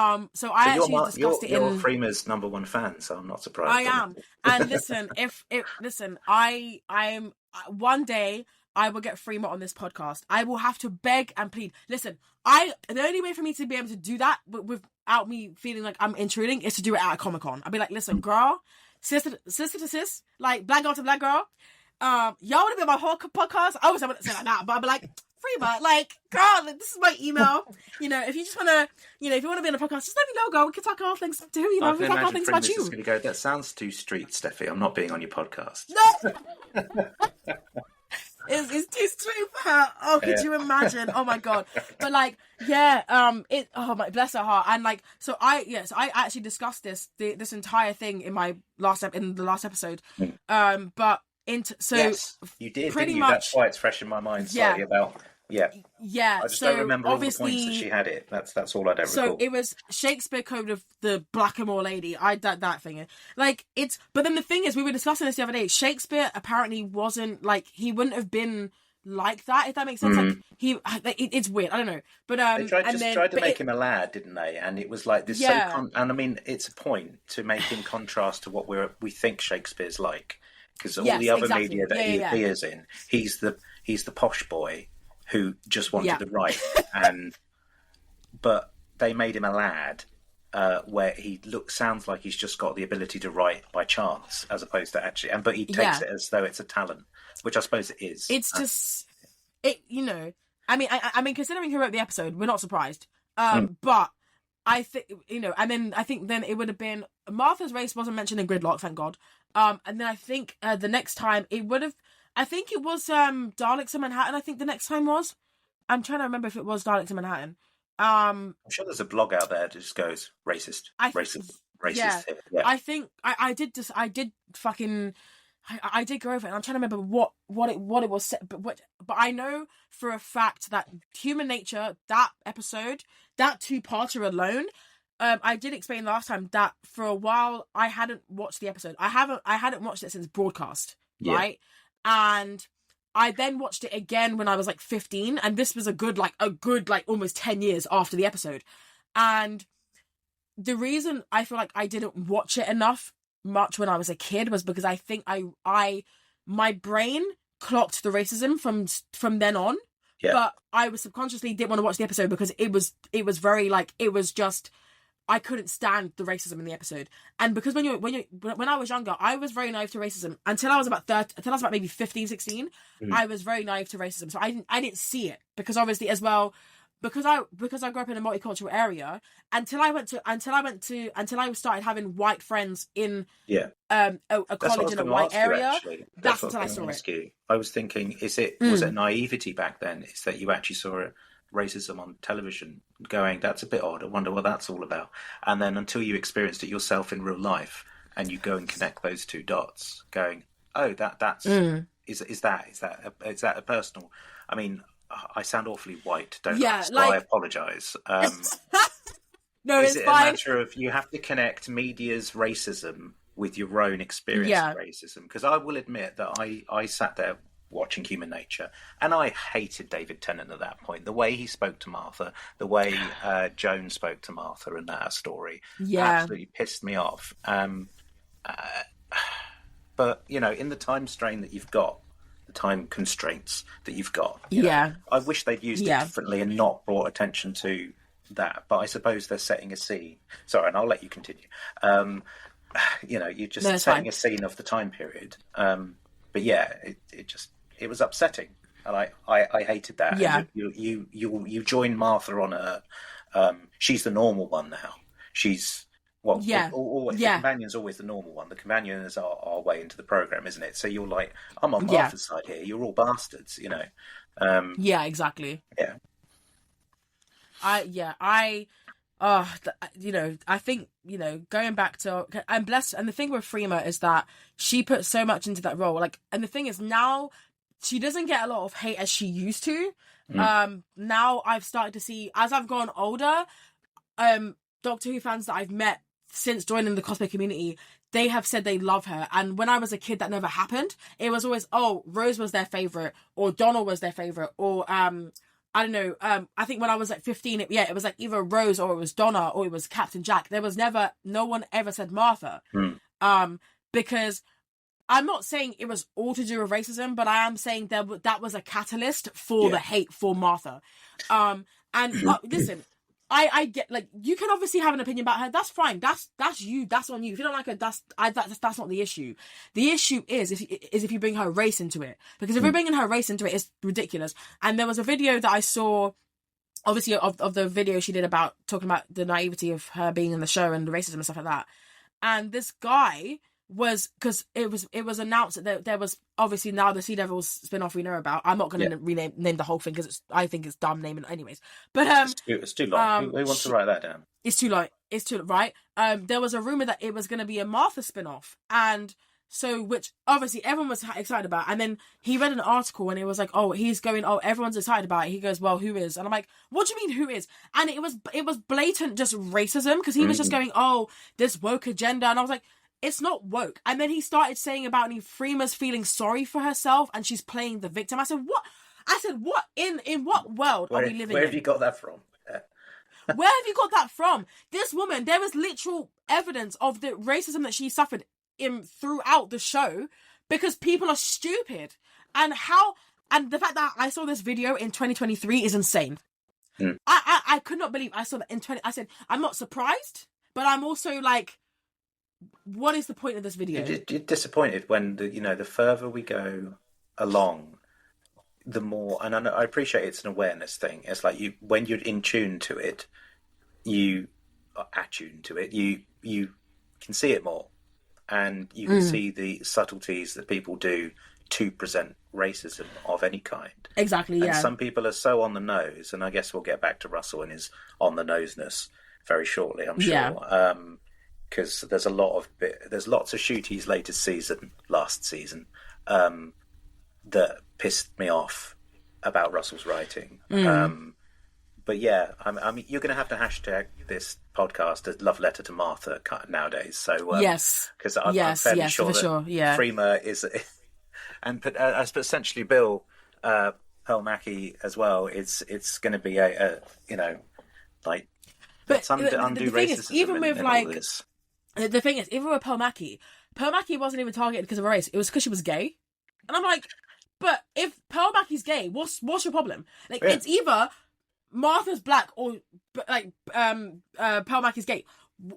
I actually discussed it in. You're Freema's #1 fan, so I'm not surprised. I am. And listen, I'm one day I will get Freema on this podcast. I will have to beg and plead. Listen, the only way for me to be able to do that without me feeling like I'm intruding is to do it at a Comic-Con. I'll be like, listen, girl, sister to sis, like black girl to black girl. Y'all would have been my whole podcast. Obviously, I wouldn't say like that, but I'd be like, Freema, like, girl, this is my email. If you just want to, if you want to be on a podcast, just let me know, girl. We can talk all things too. We can talk all things about you. Going to go, that sounds too street, Steffi. I'm not being on your podcast. No. It's too street for her. Oh, could you imagine? Oh my God. But like, bless her heart. And like, so I actually discussed this entire thing in the last episode. But yes, you did. Pretty didn't you? much. That's why it's fresh in my mind. Slightly about Yeah. Yeah, I just don't so remember all the points that she obviously, had it. That's all I don't so recall. it was Shakespeare Code of the Blackamoor Lady. I that thing. Like it's, but then the thing is, we were discussing this the other day. Shakespeare apparently wasn't like, he wouldn't have been like that, if that makes sense. Like Mm. it's weird. I don't know, but They and then tried to but make it him a lad, didn't they? And it was like this yeah and I mean, it's a point to make him contrast to what we think Shakespeare's like, because all the yes other media exactly that he yeah appears in, he's the posh boy who just wanted yeah to write, and but they made him a lad. Where he sounds like he's just got the ability to write by chance, as opposed to actually, but he takes yeah. it as though it's a talent, which I suppose it is. It's just it. You know, I mean, considering who wrote the episode, we're not surprised. Mm, But I think, you know, and then I think then it would have been Martha's race wasn't mentioned in Gridlock, thank God. And then I think the next time it would have, I think it was Daleks in Manhattan. I think the next time was. I'm trying to remember if it was Daleks in Manhattan. I'm sure there's a blog out there that just goes racist, racist, Yeah, racist. Yeah, I think I did just I did fucking I did go over it, and I'm trying to remember what it was, but I know for a fact that Human Nature, that episode, that two-parter alone, I did explain last time that for a while I hadn't watched the episode. I hadn't watched it since broadcast, yeah, right? And I then watched it again when I was like 15, and this was a good almost 10 years after the episode. And the reason I feel like I didn't watch it much when I was a kid was because I think my brain clocked the racism from then on, yeah. but I was subconsciously didn't want to watch the episode because it was very like, it was just, I couldn't stand the racism in the episode. And because when I was younger, I was very naive to racism until I was about maybe 15, 16. I was very naive to racism. So I didn't see it because obviously as well, because I grew up in a multicultural area, until I started having white friends in Yeah. a college in a white area. That's what until I I was saw going to it. ask you. I was thinking, was it naivety back then? Is that you actually saw racism on television, going, that's a bit odd. I wonder what that's all about. And then until you experienced it yourself in real life, and you go and connect those two dots, going, oh, that's is that a personal? I mean, I sound awfully white, don't I? So I apologise. No, is it's it fine. a matter of you have to connect media's racism with your own experience of racism? Because I will admit that I sat there watching Human Nature, and I hated David Tennant at that point. The way he spoke to Martha, the way Joan spoke to Martha in that story, absolutely pissed me off. But, you know, in the time strain that you've got, the time constraints that you've got, you know, I wish they'd used it differently and not brought attention to that. But I suppose they're setting a scene. Sorry, and I'll let you continue. You know, you're just setting a scene of the time period. But yeah, it was upsetting, and I hated that. Yeah. And you join Martha on her. She's the normal one now. She's the companion's always the normal one. The companion is our way into the program, isn't it? So you're like, I'm on Martha's side here. You're all bastards, you know. Yeah, exactly. Yeah. You know, I think, you know, going back to, I'm blessed, and the thing with Freema is that she put so much into that role, like, and the thing is now she doesn't get a lot of hate as she used to. Now I've started to see, as I've gone older, Doctor Who fans that I've met since joining the cosplay community, they have said they love her. And when I was a kid, that never happened. It was always, oh, Rose was their favorite, or Donna was their favorite, or I don't know. I think when I was like 15, it was like either Rose or it was Donna or it was Captain Jack. There was no one ever said Martha. Because I'm not saying it was all to do with racism, but I am saying that was a catalyst for the hate for Martha. Listen, I get, like, you can obviously have an opinion about her. That's fine. That's you. That's on you. If you don't like her, that's not the issue. The issue is if you bring her race into it. Because if you're bringing her race into it, it's ridiculous. And there was a video that I saw, obviously, of the video she did about talking about the naivety of her being in the show and the racism and stuff like that. And this guy was, because it was announced that there was obviously now the Sea Devils spin-off we know about. I'm not going to name the whole thing because I think it's dumb naming anyways. But it's too long. Who wants to write that down? It's too long. It's too right. There was a rumor that it was going to be a Martha spin-off, and So, which obviously everyone was excited about. And then he read an article and it was like, oh, he's going, oh, everyone's excited about it. He goes, well, who is? And I'm like, what do you mean who is? And it was blatant just racism, because he was just going, oh, this woke agenda. And I was like, it's not woke. And then he started saying about Freema's feeling sorry for herself and she's playing the victim. I said, what? What in what world are we living in? Where have you got that from? Where have you got that from? This woman, there was literal evidence of the racism that she suffered throughout the show, because people are stupid. And the fact that I saw this video in 2023 is insane. I could not believe I saw that I said, I'm not surprised, but I'm also like, what is the point of this video? You're disappointed when the further we go along, the more, and I appreciate it's an awareness thing. It's like when you're in tune to it, you are attuned to it. You can see it more, and you can see the subtleties that people do to present racism of any kind. Exactly. And yeah. some people are so on the nose, and I guess we'll get back to Russell and his on the noseness very shortly, I'm sure. Yeah. Because there's lots of shooties last season that pissed me off about Russell's writing. But yeah, I mean, you're going to have to hashtag this podcast as Love Letter to Martha nowadays. So yes, because I'm fairly sure that Freema is, and essentially Bill Pelmacki as well. It's going to be a like. But undo racism. Even with the thing is, even with Pelmacki wasn't even targeted because of a race. It was because she was gay, and I'm like, but if Pelmacki's gay, what's your problem? Like, it's either Martha's black or like Pelmacki's gay.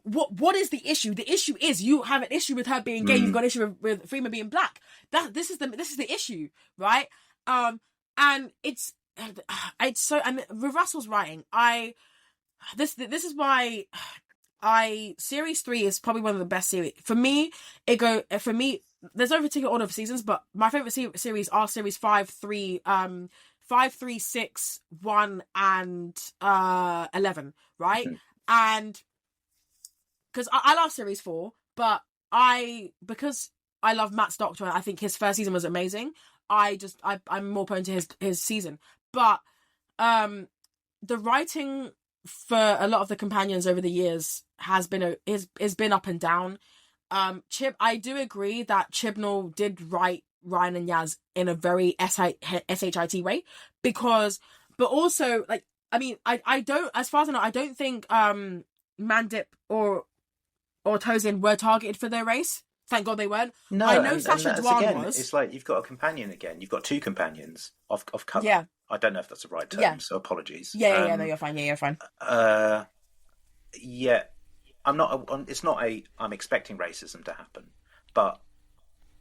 What is the issue? The issue is you have an issue with her being gay. You've got an issue with Freema being black. This is the issue, right? And it's so, and with Russell's writing, this is why series 3 is probably one of the best series for me. There's no particular order of seasons, but my favorite series are series 5, 3, 6, 1, and 11, right? And because I love series 4, but because I love Matt's Doctor, I think his first season was amazing. I'm more prone to his season, but the writing for a lot of the companions over the years has been up and down. I do agree that Chibnall did write Ryan and Yaz in a very shit way, but also, like, I mean, I don't, as far as I know, I don't think Mandip or Tosin were targeted for their race. Thank God they weren't. No, I know Sasha Dwan was. It's like you've got a companion again. You've got two companions of colour. Yeah. I don't know if that's the right term, so apologies. Yeah, no, you're fine. Yeah, you're fine. Yeah, I'm not. It's not I'm expecting racism to happen, but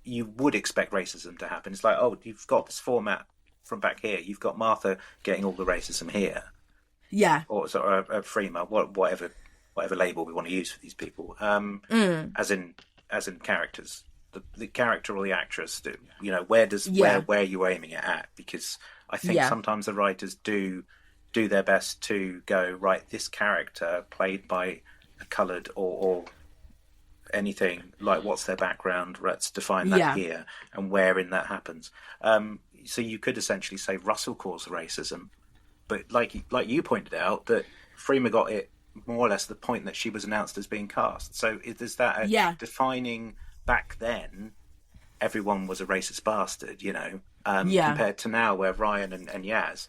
you would expect racism to happen. It's like, oh, you've got this format from back here. You've got Martha getting all the racism here. Yeah. Or Freema, whatever label we want to use for these people. As in characters, the character or the actress. Where are you aiming it at? Because I think sometimes the writers do their best to go, right, this character played by a coloured or anything, like, what's their background? Let's define that here, and where in that happens. So you could essentially say Russell caused racism, but like you pointed out, that Freema got it more or less the point that she was announced as being cast. So is that defining back then everyone was a racist bastard, compared to now where Ryan and Yaz,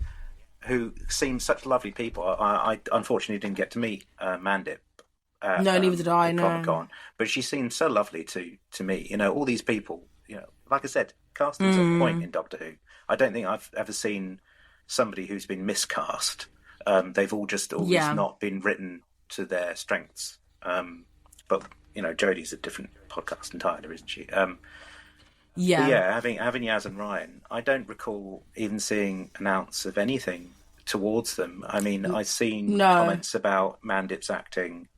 who seem such lovely people. I unfortunately didn't get to meet Mandip. No, neither did I. No, Comic-Con, but she seemed so lovely to me. All these people. Like I said, casting's a point in Doctor Who. I don't think I've ever seen somebody who's been miscast. They've all just always not been written to their strengths. But Jodie's a different podcast entirely, isn't she? Having Yaz and Ryan, I don't recall even seeing an ounce of anything towards them. I mean, I've seen comments about Mandip's acting,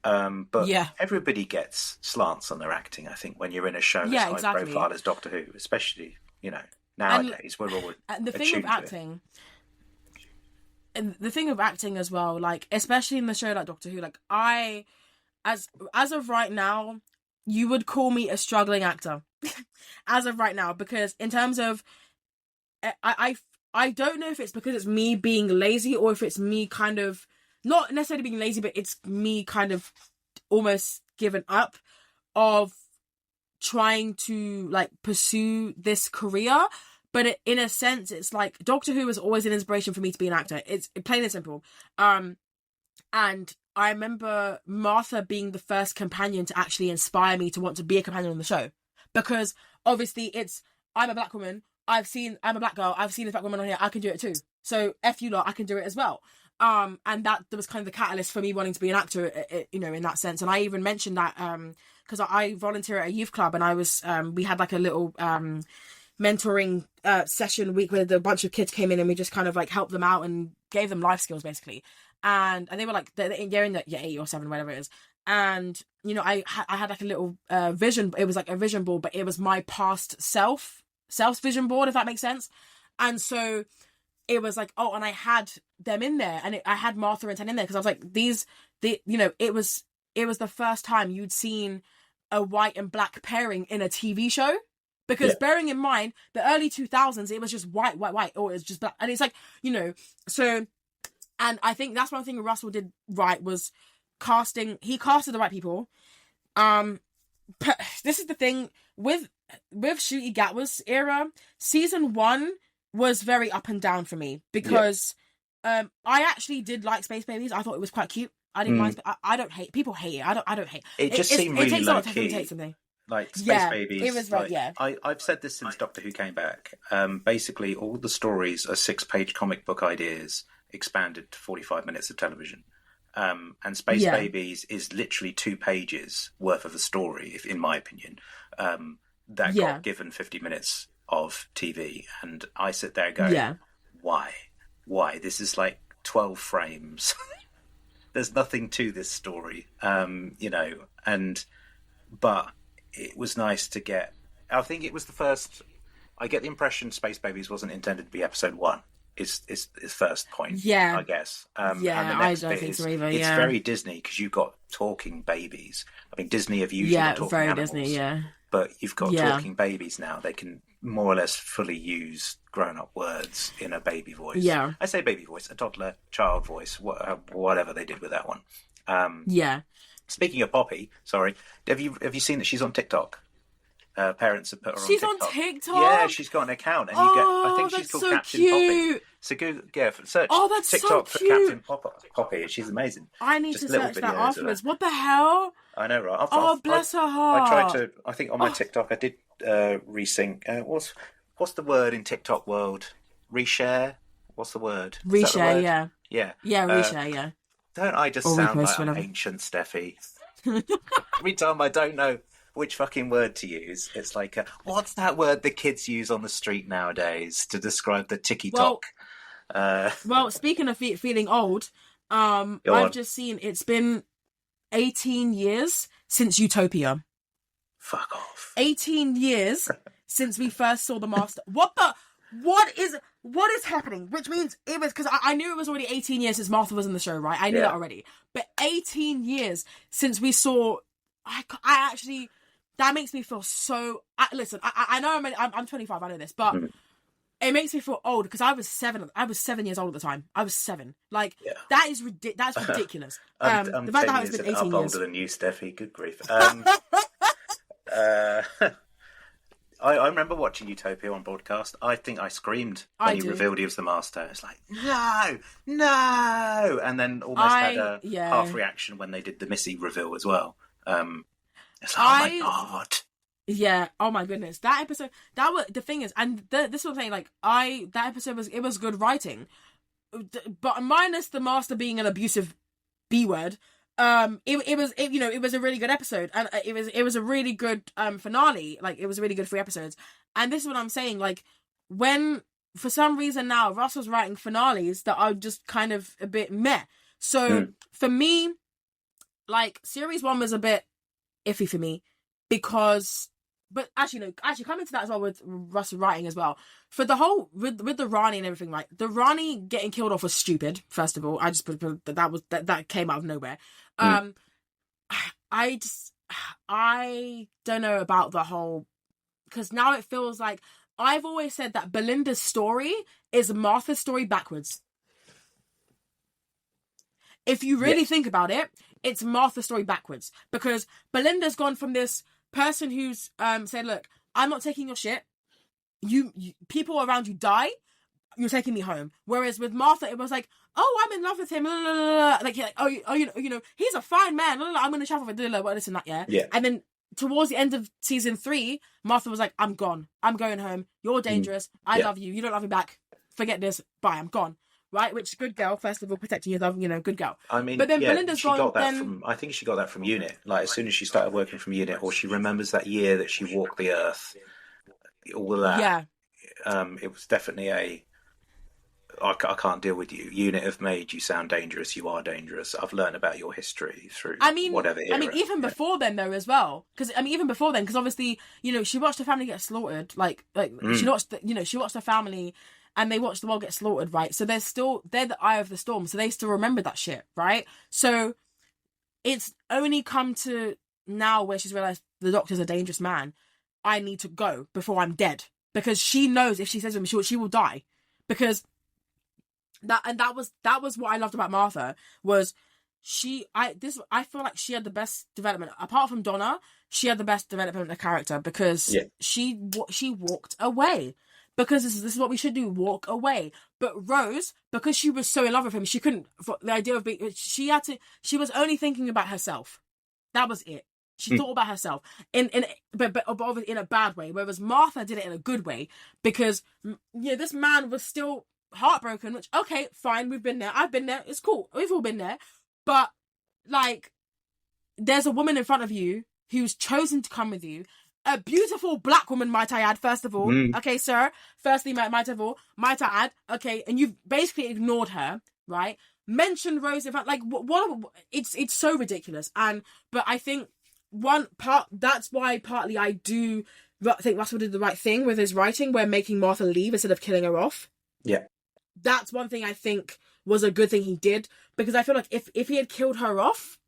but everybody gets slants on their acting, I think, when you're in a show as high profile as Doctor Who, especially, nowadays, we're all the thing of acting. And the thing of acting as well, like, especially in the show like Doctor Who, like, as of right now, you would call me a struggling actor as of right now, because in terms of I don't know if it's because it's me being lazy or if it's me kind of not necessarily being lazy, but it's me kind of almost given up of trying to like pursue this career. But in a sense, it's like Doctor Who was always an inspiration for me to be an actor. It's plain and simple. And I remember Martha being the first companion to actually inspire me to want to be a companion on the show. Because obviously I'm a black woman. I'm a black girl. I've seen this black woman on here. I can do it too. So F you lot, I can do it as well. And that was kind of the catalyst for me wanting to be an actor, you know, in that sense. And I even mentioned that, because I volunteer at a youth club, and I was, we had like a little, mentoring session week where a bunch of kids came in and we just kind of like helped them out and gave them life skills basically. And they were like, they're in the 8 or 7, whatever it is. And, you know, I had like a little vision. It was like a vision board, but it was my past self's vision board, if that makes sense. And so it was like, oh, and I had them in there, and I had Martha and Ten in there, because I was like, you know, it was the first time you'd seen a white and black pairing in a TV show. Because bearing in mind, the early 2000s, it was just white, or it was just black. And it's like, you know, so, and I think that's one thing Russell did right, was casting. He casted the right people. This is the thing, with Ncuti Gatwa's era, season 1 was very up and down for me, because I actually did like Space Babies. I thought it was quite cute. I didn't mind. I don't hate, people hate it. I don't hate it. Just seemed really takes low a lot of time key. to take something. Like Space Babies. It was right, I've said this since Doctor Who came back. Basically, all the stories are 6-page comic book ideas expanded to 45 minutes of television. And Space Babies is literally 2 pages worth of a story, in my opinion, that got given 50 minutes of TV. And I sit there going, why? This is like 12 frames. There's nothing to this story, you know, but it was nice to get. I think it was the first. I get the impression Space Babies wasn't intended to be episode 1. Is first point. Yeah, I guess. And the next I don't think so either. It's very Disney, because you've got talking babies. I mean, Disney have usually got talking very animals, Disney. But you've got talking babies now. They can more or less fully use grown-up words in a baby voice. Yeah, I say baby voice, a toddler, child voice, whatever they did with that one. Speaking of Poppy, sorry, have you seen that she's on TikTok? Parents have put her on TikTok. She's on TikTok? Yeah, she's got an account, and I think she's called so Captain cute. Poppy. So go, search that's TikTok so for cute. Captain Poppy. She's amazing. I need to search that afterwards. What the hell? I know, right? Bless her heart. I tried to. I think on my TikTok I did resync. What's the word in TikTok world? Reshare. What's the word? Reshare. Yeah. Reshare. Yeah. Don't I just sound like an ancient Steffi? Every time I don't know which fucking word to use, it's like, what's that word the kids use on the street nowadays to describe the ticky-tock? Well, speaking of feeling old, I've just seen it's been 18 years since Utopia. Fuck off. 18 years since we first saw the Master. What is happening? Which means it was, because I knew it was already 18 years since Martha was in the show, right? I knew that already. But 18 years since we saw, I actually, that makes me feel so, listen, I know I'm 25, I know this, but it makes me feel old, because I was 7 years old at the time. I was 7. Like, that's ridiculous. I'm the fact that it's been 18 years. older than you, Steffi. Good grief. I remember watching Utopia on broadcast. I think I screamed when he revealed he was the Master. It's like, no! And then almost had a half reaction when they did the Missy reveal as well. It's like, oh my God. Yeah, oh my goodness. That episode, the thing is, and this is what I'm saying, like, that episode was good writing. But minus the Master being an abusive B-word, it was a really good episode, and it was a really good finale. Like, it was really good 3 episodes. And this is what I'm saying, like, when for some reason now Russell's writing finales that are just kind of a bit meh. So for me, like, series 1 was a bit iffy for me, because, but actually coming to that as well with Russell writing as well, for the whole with the Rani and everything, like, the Rani getting killed off was stupid. First of all, I just that came out of nowhere. I just, I don't know about the whole, because now it feels like, I've always said that Belinda's story is Martha's story backwards. If you really think about it, it's Martha's story backwards, because Belinda's gone from this person who's said, look, I'm not taking your shit. You people around you die. You're taking me home. Whereas with Martha, it was like, oh, I'm in love with him. Like oh, you know, he's a fine man. I'm going to travel with this and that, Yeah. And then towards the end of season 3, Martha was like, I'm gone. I'm going home. You're dangerous. I love you. You don't love me back. Forget this. Bye. I'm gone. Right? Which, good girl. First of all, protecting your love. You know, good girl. I mean, but then Belinda's she gone. got that then... from. I think she got that from Unit. Like as soon as she started working from Unit, or she remembers that year that she walked the earth. All of that. Yeah. It was definitely I can't deal with you. Unit have made you sound dangerous. You are dangerous. I've learned about your history through whatever era. I mean, even before then, though, as well. Because, even before then, because obviously, she watched her family get slaughtered. She watched, she watched her family and they watched the world get slaughtered, right? So they're the eye of the storm. So they still remember that shit, right? So it's only come to now where she's realised the Doctor's a dangerous man. I need to go before I'm dead. Because she knows if she says to him, she will die. Because that was what I loved about Martha, was I feel like she had the best development. Apart from Donna, she had the best development of character, because she walked away. Because this is what we should do, walk away. But Rose, because she was so in love with him, she couldn't, the idea of being, she was only thinking about herself. That was it. She thought about herself but obviously in a bad way, whereas Martha did it in a good way, because this man was still heartbroken, which, okay, fine, we've been there, I've been there, it's cool, we've all been there, but like, there's a woman in front of you who's chosen to come with you, a beautiful black woman, might I add, first of all, okay, sir, firstly, might I add, okay, and you've basically ignored her, right? Mention Rose in fact, like, what it's so ridiculous. But I think that's why partly I do think Russell did the right thing with his writing, where making Martha leave instead of killing her off. Yeah. That's one thing I think was a good thing he did, because I feel like if he had killed her off,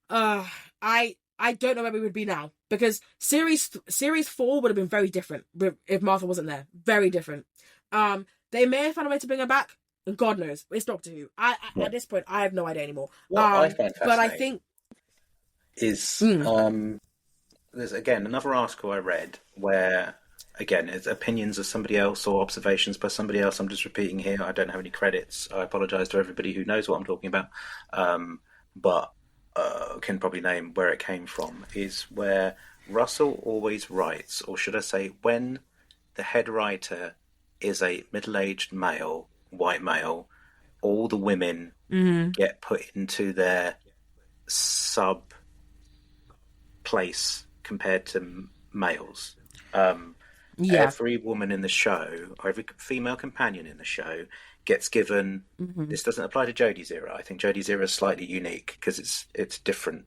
I don't know where we would be now, because series 4 would have been very different if Martha wasn't there. Very different. They may have found a way to bring her back. God knows. It's Doctor Who. At this point, I have no idea anymore. What I find fascinating, but I think is there's again another article I read where, again, it's opinions of somebody else or observations by somebody else. I'm just repeating here. I don't have any credits. I apologise to everybody who knows what I'm talking about, but can probably name where it came from. Is where Russell always writes, or should I say, when the head writer is a middle-aged male, white male, all the women get put into their sub place compared to males. Every woman in the show, or every female companion in the show, gets given. This doesn't apply to Jodie's era. I think Jodie's era is slightly unique because it's different.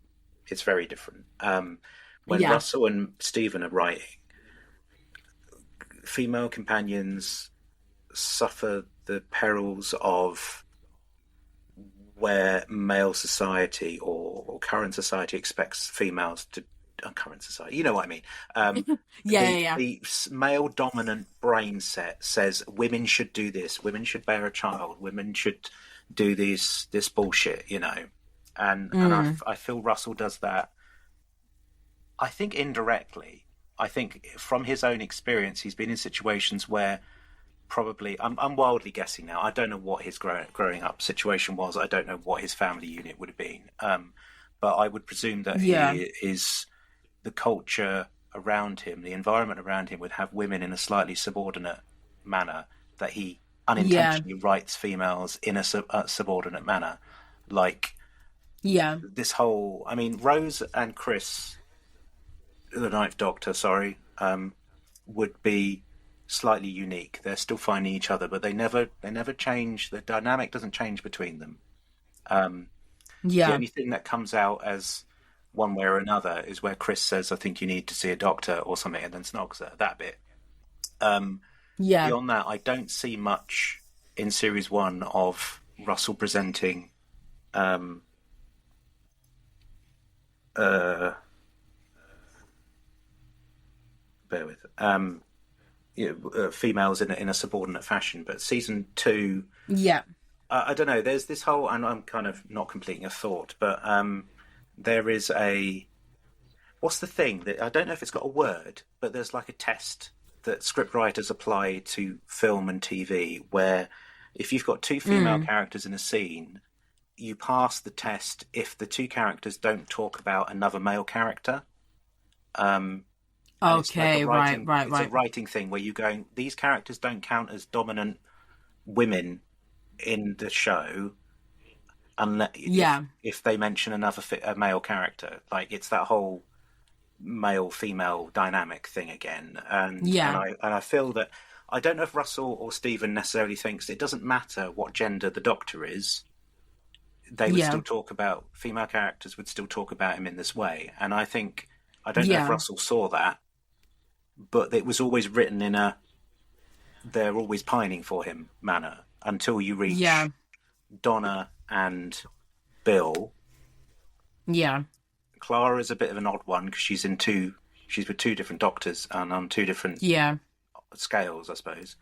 It's very different. When Russell and Stephen are writing, female companions suffer the perils of where male society or current society expects females to. Current society, you know what I mean. The male dominant brain set says women should do this, women should bear a child, women should do this bullshit, and I feel Russell does that. I think indirectly. I think from his own experience, he's been in situations where probably I'm wildly guessing now. I don't know what his growing up situation was. I don't know what his family unit would have been, but I would presume that he is. The culture around him, the environment around him, would have women in a slightly subordinate manner, that he unintentionally writes females in a subordinate manner. Like, this whole, I mean, Rose and Chris, the Ninth Doctor, would be slightly unique. They're still finding each other, but they never change. The dynamic doesn't change between them. The only thing that comes out as one way or another is where Chris says, I think you need to see a doctor or something, and then snogs her, that bit. Beyond that, I don't see much in series 1 of Russell presenting bear with. Females in a subordinate fashion, but season 2, Yeah. I don't know. There's this whole, and I'm kind of not completing a thought, but there is a, what's the thing that I don't know if it's got a word, but there's like a test that scriptwriters apply to film and TV, where if you've got two female characters in a scene, you pass the test if the two characters don't talk about another male character. Okay, It's right. a writing thing where you're going, these characters don't count as dominant women in the show unless if they mention a male character. Like, it's that whole male female dynamic thing again, and I feel that, I don't know if Russell or Stephen necessarily thinks it doesn't matter what gender the Doctor is, they would still talk about, female characters would still talk about him in this way. And I think, I don't know if Russell saw that, but it was always written in a they're always pining for him manner until you reach Donna and Bill. Yeah. Clara is a bit of an odd one because she's with two different doctors and on two different scales, I suppose.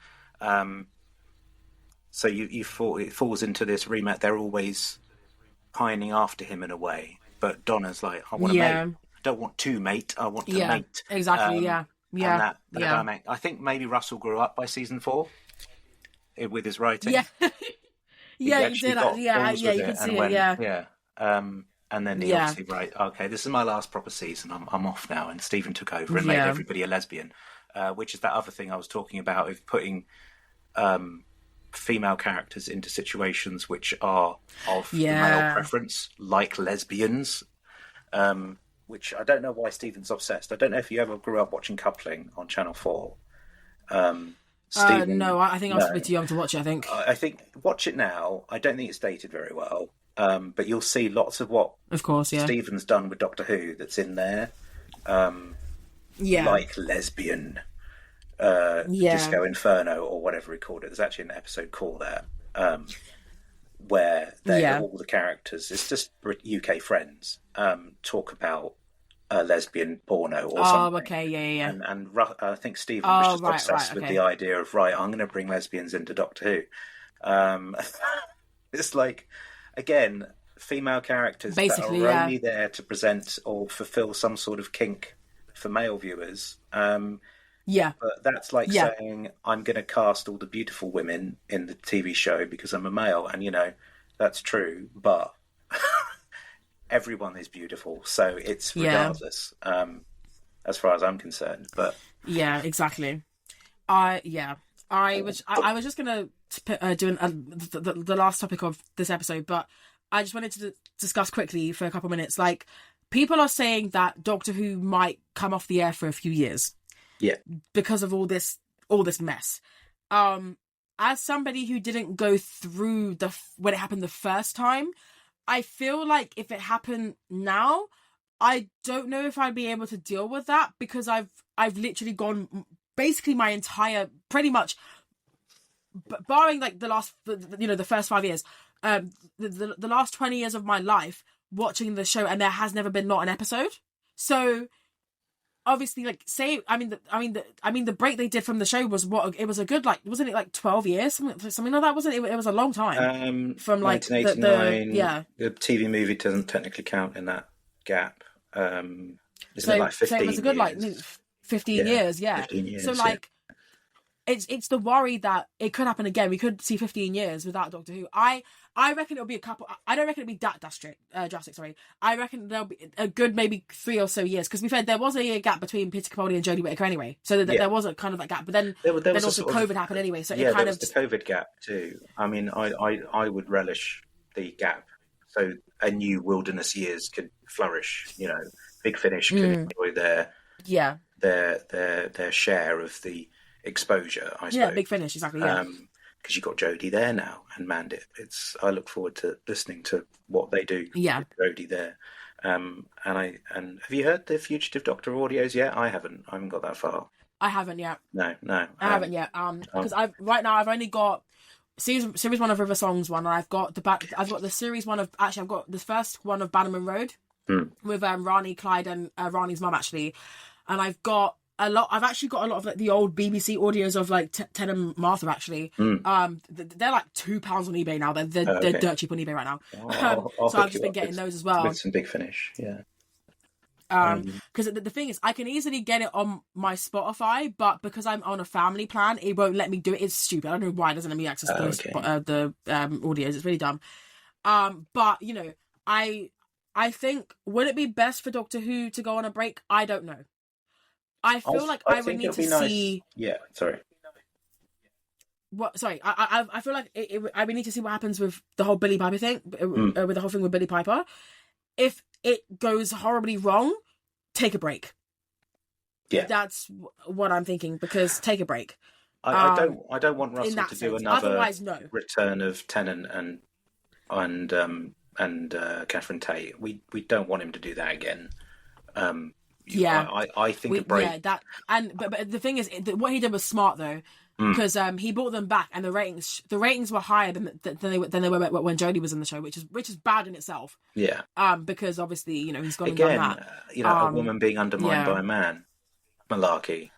So it falls into this remake. They're always pining after him in a way, but Donna's like, I want a mate. I don't want two mate. I want to mate. Exactly. And that dynamic. I think maybe Russell grew up by season 4 with his writing. Yeah. Yeah, you did. Yeah, you can see it. Yeah. And then he obviously, okay, this is my last proper season. I'm off now. And Stephen took over and made everybody a lesbian, which is that other thing I was talking about of putting female characters into situations which are of the male preference, like lesbians, which I don't know why Stephen's obsessed. I don't know if you ever grew up watching Coupling on Channel 4. Stephen, no, I think I was a bit too young to watch it, I think. I think, watch it now. I don't think it's dated very well. But you'll see lots of what Stephen's done with Doctor Who that's in there. Like lesbian, Disco Inferno, or whatever he called it. There's actually an episode called that, where all the characters, it's just UK friends, talk about a lesbian porno or something. Okay, And I think Stephen was just obsessed with the idea of, I'm going to bring lesbians into Doctor Who. It's like, again, female characters basically that are only there to present or fulfill some sort of kink for male viewers. But that's like saying, I'm going to cast all the beautiful women in the TV show because I'm a male. And, that's true, but everyone is beautiful. So it's regardless, as far as I'm concerned. But yeah, exactly. I was just going to do the last topic of this episode, but I just wanted to discuss quickly for a couple of minutes. Like, people are saying that Doctor Who might come off the air for a few years. Yeah. Because of all this mess. As somebody who didn't go through when it happened the first time, I feel like if it happened now, I don't know if I'd be able to deal with that, because I've literally gone basically my entire, pretty much, barring like the first 5 years, the last 20 years of my life watching the show, and there has never been not an episode. So obviously, like, the break they did from the show was it was a good, like, wasn't it like 12 years, something like that? Wasn't it? It was a long time. From like 1989. The TV movie doesn't technically count in that gap. Isn't it like 15 so it was a good years? like 15 years. 15 years, so like. It's the worry that it could happen again. We could see 15 years without Doctor Who. I reckon it'll be a couple. I don't reckon it'll be that drastic. Sorry. I reckon there'll be a good maybe 3 or so years. Because to be fair, there was a year gap between Peter Capaldi and Jodie Whittaker anyway. So there was a kind of that gap. But then there was also COVID happened anyway. So it kind of the COVID gap too. I mean, I would relish the gap, so a new wilderness years could flourish. Big Finish could enjoy their share of the exposure, I suppose. Yeah, Big Finish, exactly. Yeah, because you've got Jodie there now and Mandip. I look forward to listening to what they do. Yeah, with Jodie there. And have you heard the Fugitive Doctor audios yet? I haven't got that far. I haven't yet. No, I haven't yet. Because I've only got series 1 of River Songs one, and I've got the series 1 of, actually I've got the first one of Bannerman Road with Rani, Clyde, and Rani's mum, actually, and I've got a lot. I've actually got a lot of like the old BBC audios of like Ted and Martha. Actually, Mm. they're like £2 on eBay now. They're Okay. dirt cheap on eBay right now. I'll So I've hook just you been up getting those as well. with some Big Finish. Yeah. Because the thing is, I can easily get it on my Spotify, but because I'm on a family plan, it won't let me do it. It's stupid. I don't know why it doesn't let me access Okay. the audios. It's really dumb. But you know, I think, would it be best for Doctor Who to go on a break? I don't know. I feel like I I would think need it'll to be nice. see Yeah. Sorry. what. Sorry, I feel like I would need to see what happens with the whole Billy Piper thing, Mm. with the whole thing with Billy Piper. If it goes horribly wrong, take a break. Yeah. That's what I'm thinking, because take a break. I don't want In Russell that to do sense. another Otherwise, no. return of Tennant and Catherine Tate. We don't want him to do that again. Yeah. I think a break. Yeah, that, and but the thing is, what he did was smart though, because he brought them back, and the ratings were higher than they were when Jodie was in the show, which is bad in itself. Yeah. Because obviously, you know, he's gone Again, and done that. a woman being undermined Yeah. by a man, malarkey.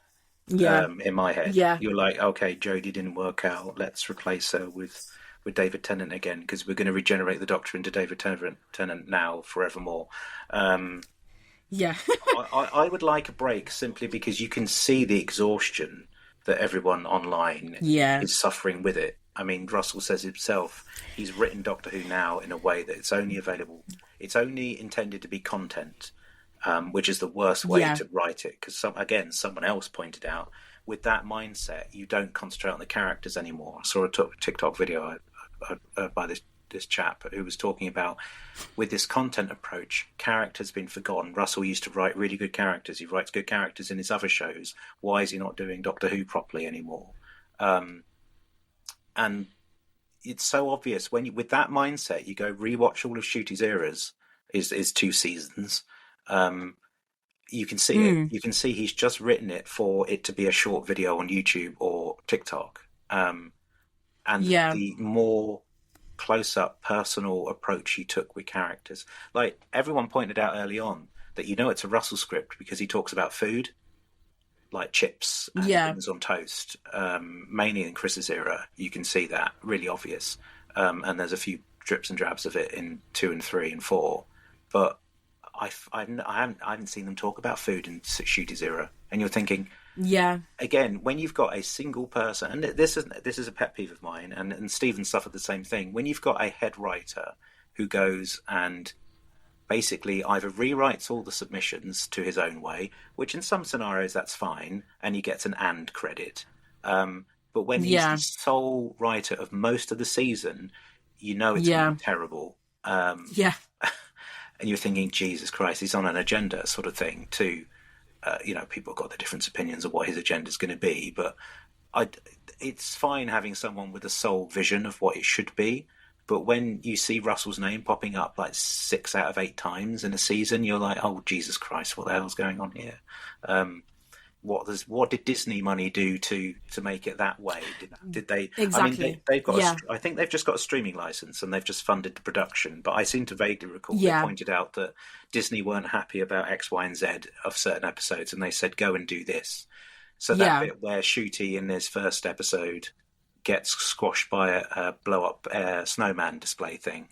Yeah. In my head, Yeah. you're like, okay, Jodie didn't work out. Let's replace her with David Tennant again, because we're going to regenerate the Doctor into David Tennant now forevermore. Yeah. I would like a break simply because you can see the exhaustion that everyone online Yeah. is suffering with it. I mean, Russell says himself, he's written Doctor Who now in a way that it's only intended to be content, which is the worst way Yeah. to write it. Because someone else pointed out, with that mindset, you don't concentrate on the characters anymore. I saw a TikTok video by this chap who was talking about, with this content approach, characters been forgotten. Russell used to write really good characters. He writes good characters in his other shows. Why is he not doing Doctor Who properly anymore? And it's so obvious with that mindset, you go rewatch all of Shooty's eras, is 2 seasons. You can see it. You can see he's just written it for it to be a short video on YouTube or TikTok. And the more close-up personal approach he took with characters, like everyone pointed out early on, that it's a Russell script because he talks about food, like chips and things on toast, mainly in Chris's era. You can see that really obvious, and there's a few drips and drabs of it in 2 and 3 and 4, but I haven't seen them talk about food in Shooty's era. And you're thinking, again, when you've got a single person, and this is a pet peeve of mine, and Stephen suffered the same thing. When you've got a head writer who goes and basically either rewrites all the submissions to his own way, which in some scenarios that's fine, and he gets an "and" credit. But when he's the sole writer of most of the season, it's going to be terrible. And you're thinking, Jesus Christ, he's on an agenda sort of thing too. People have got their different opinions of what his agenda is going to be, but it's fine having someone with a sole vision of what it should be. But when you see Russell's name popping up like 6 out of 8 times in a season, you're like, oh, Jesus Christ, what the hell's going on here? What did Disney money do to make it that way? Did they? Exactly. I mean, they've got. I think they've just got a streaming license and they've just funded the production. But I seem to vaguely recall they pointed out that Disney weren't happy about X, Y, and Z of certain episodes, and they said, "Go and do this." So that bit where Shooty in his first episode gets squashed by a blow-up snowman display thing,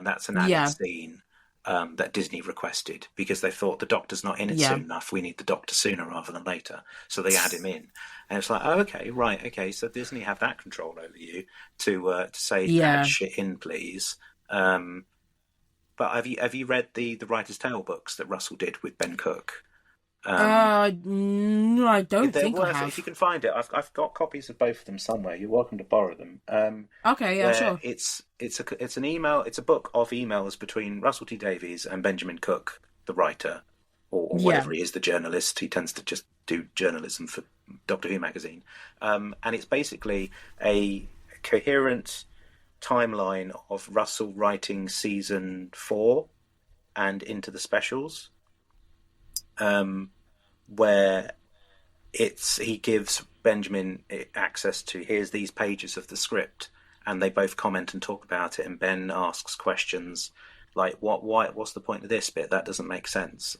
that's an added scene. That Disney requested because they thought the Doctor's not in it soon enough. We need the Doctor sooner rather than later, so they add him in. And it's like, oh, okay, right, okay. So Disney have that control over you to say add shit in, please. But have you read the Writer's Tale books that Russell did with Ben Cook? No, I don't think I have. If you can find it, I've got copies of both of them somewhere. You're welcome to borrow them. Okay, yeah, sure. It's an email. It's a book of emails between Russell T Davies and Benjamin Cook, the writer, or whatever he is, the journalist. He tends to just do journalism for Doctor Who magazine, and it's basically a coherent timeline of Russell writing season 4 and into the specials. Where he gives Benjamin access to, here's these pages of the script, and they both comment and talk about it, and Ben asks questions like, what's the point of this bit? That doesn't make sense.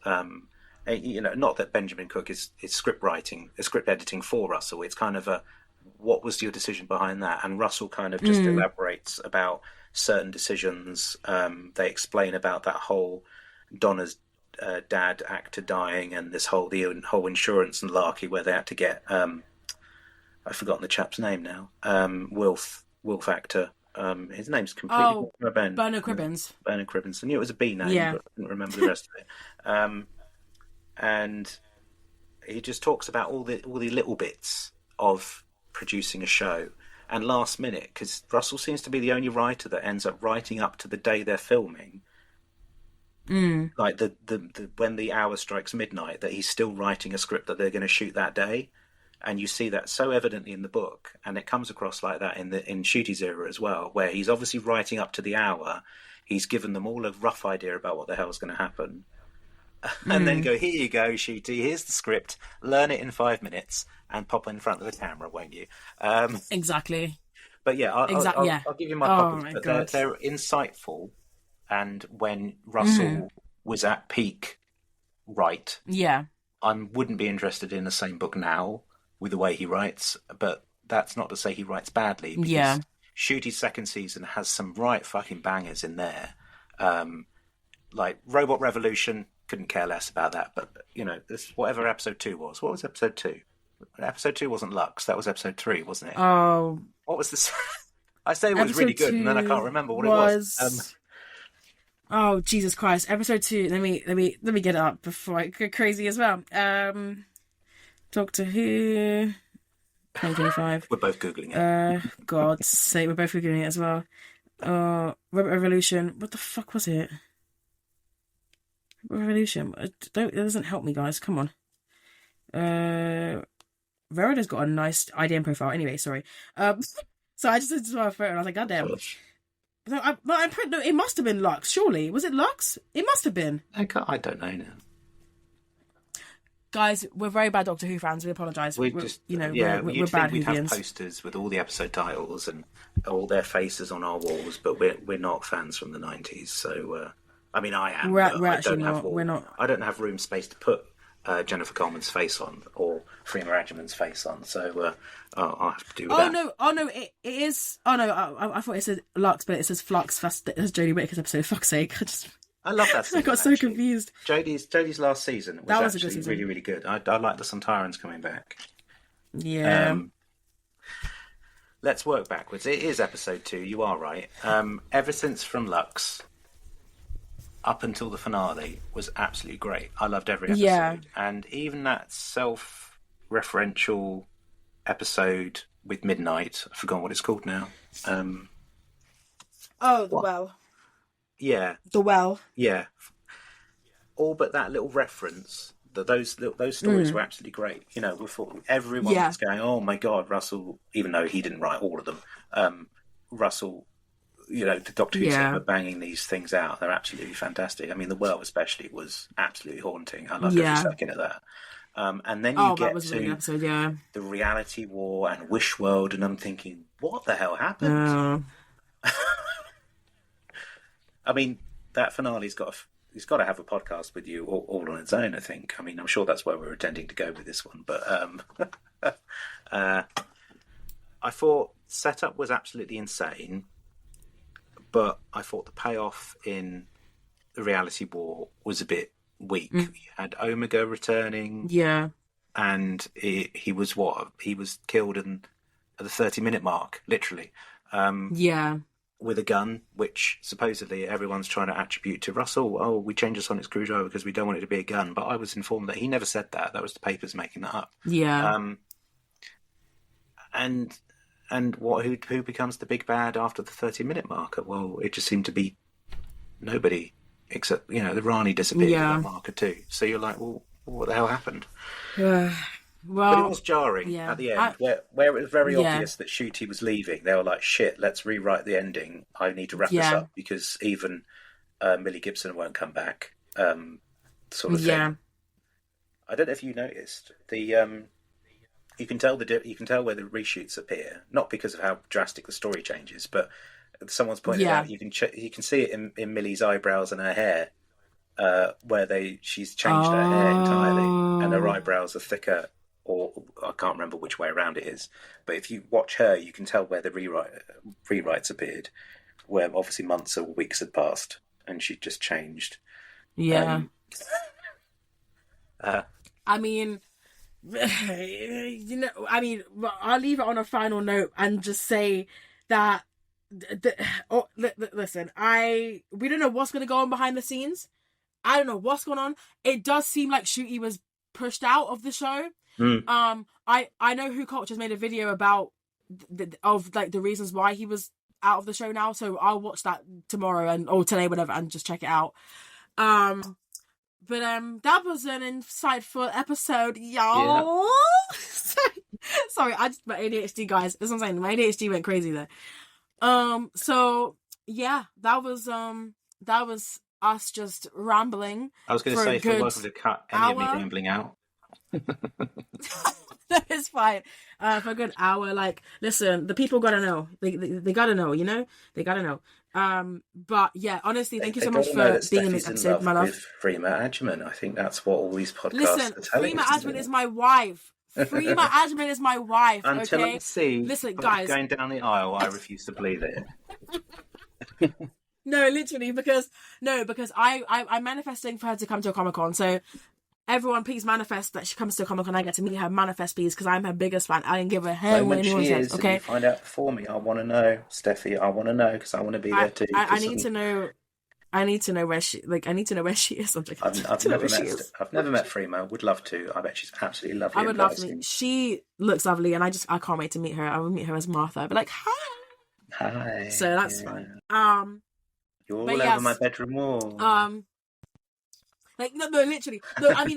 not that Benjamin Cook is script writing, script editing for Russell. It's kind of what was your decision behind that? And Russell kind of just elaborates about certain decisions. They explain about that whole Donna's dad actor dying, and the whole insurance and larky where they had to get I've forgotten the chap's name now. Wilf actor. His name's completely Bernard Cribbins. Bernard Cribbins. I knew it was a B name, but I didn't remember the rest of it. And he just talks about all the little bits of producing a show. And last minute, because Russell seems to be the only writer that ends up writing up to the day they're filming. Like the when the hour strikes midnight, that he's still writing a script that they're going to shoot that day. And you see that so evidently in the book, and it comes across like that in Ncuti's era as well, where he's obviously writing up to the hour. He's given them all a rough idea about what the hell's going to happen, and then go, "Here you go, Ncuti. Here's the script. Learn it in 5 minutes and pop in front of the camera, won't you?" Exactly. But yeah, I'll give you my copies. But they're insightful, and when Russell was at peak, right? Yeah, I wouldn't be interested in the same book now with the way he writes, but that's not to say he writes badly. Because Ncuti's second season has some right fucking bangers in there. Like Robot Revolution, couldn't care less about that. But, whatever episode 2 was. What was episode 2? Episode 2 wasn't Lux. That was episode 3, wasn't it? Oh. What was this? I say it was really good, and then I can't remember what it was. Oh, Jesus Christ. Episode 2. Let me get it up before I go crazy as well. Doctor Who 2025. We're both Googling it. God's sake, we're both Googling it as well. Robot Revolution. What the fuck was it? Revolution. It doesn't help me, guys. Come on. Verida's got a nice IDM profile. Anyway, sorry. So I just saw a photo and I was like, God damn. No, it must have been Lux, surely. Was it Lux? It must have been. I don't know now. Guys, we're very bad Doctor Who fans. We apologise. We're bad Whovians. We'd have posters with all the episode titles and all their faces on our walls, but we're not fans from the 90s. So, I mean, I am. We're actually not. We're not. I don't have room space to put Jennifer Coleman's face on or Freema Agyeman's face on, so I'll have to do that. Oh no, it is. Oh no, I thought it said Lux, but it says Flux. It has Jodie Whittaker's episode. Fuck's sake! I love that season. I got so confused. Jodie's last season was a good actually season. really, really good. I like the Sontarans coming back. Yeah. Let's work backwards. It is episode 2. You are right. Ever since from Lux up until the finale was absolutely great. I loved every episode. Yeah. And even that self-referential episode with Midnight, I've forgotten what it's called now. The Well. Yeah. The Well. Yeah. All but that little reference, those stories were absolutely great. We thought everyone was going, oh my God, Russell, even though he didn't write all of them, Russell, the Doctor Who team are banging these things out. They're absolutely fantastic. I mean, The Well especially was absolutely haunting. I loved every second of that. And then you get to episode, the Reality War and Wish World, and I'm thinking, what the hell happened? I mean, that finale's he's got to have a podcast with you all on its own, I think. I mean, I'm sure that's where we're intending to go with this one. But I thought setup was absolutely insane, but I thought the payoff in the Reality War was a bit weak. You had Omega returning. Yeah. And he was killed at the 30-minute mark, literally. With a gun, which supposedly everyone's trying to attribute to Russell. Oh, we changed the sonic screwdriver because we don't want it to be a gun. But I was informed that he never said that. That was the papers making that up. Yeah. And who becomes the big bad after the 30-minute marker? Well, it just seemed to be nobody except the Rani disappeared at that marker too. So you're like, well, what the hell happened? But it was jarring at the end, where it was very obvious that Ncuti was leaving. They were like, shit, let's rewrite the ending. I need to wrap this up because even Millie Gibson won't come back, sort of thing. I don't know if you noticed. You can tell where the reshoots appear, not because of how drastic the story changes, but someone's pointed out you can see it in Millie's eyebrows and her hair. where she's changed her hair entirely, and her Oh, eyebrows are thicker, or I can't remember which way around it is. But if you watch her, you can tell where the rewrites appeared, where obviously months or weeks had passed, and she just changed. yeah. Um, uh, I mean, you know, I mean, I'll leave it on a final note and just say that, listen, we don't know what's going to go on behind the scenes. I don't know what's going on. It does seem like Shooty was pushed out of the show. I know Who Culture's made a video about the reasons why he was out of the show now, so I'll watch that tomorrow or today, whatever, and just check it out. But that was an insightful episode, y'all. Yeah. Sorry, my ADHD, guys. That's what I'm saying. My ADHD went crazy there. So yeah, that was us just rambling. I was going to say, feel welcome to cut any of me rambling out. It's fine. For a good hour, like, listen, the people gotta know. They gotta know, you know? They gotta know. But yeah, honestly, thank you so much for being in this episode, my love. Freema Agyeman. I think that's what all these podcasts listen, are telling Freema us. Agyeman is my wife. Freema Agyeman is my wife. Until okay? I see listen, guys, going down the aisle, I refuse to believe it. No, literally, because I'm manifesting for her to come to a Comic-Con, so everyone please manifest that she comes to a Comic-Con. I get to meet her. Manifest, please, because I'm her biggest fan. I didn't give a hell what anyone says, okay? You find out before me. I want to know, Steffi. I want to know, because I want to be there too. I need to know. I need to know where she. I need to know where she is. I've never met Freema. Would love to. I bet she's absolutely lovely. I would love to meet. She looks lovely, and I can't wait to meet her. I will meet her as Martha. I'd be like, hi. So that's fine. You're all over my bedroom wall. Like no, literally. No, I mean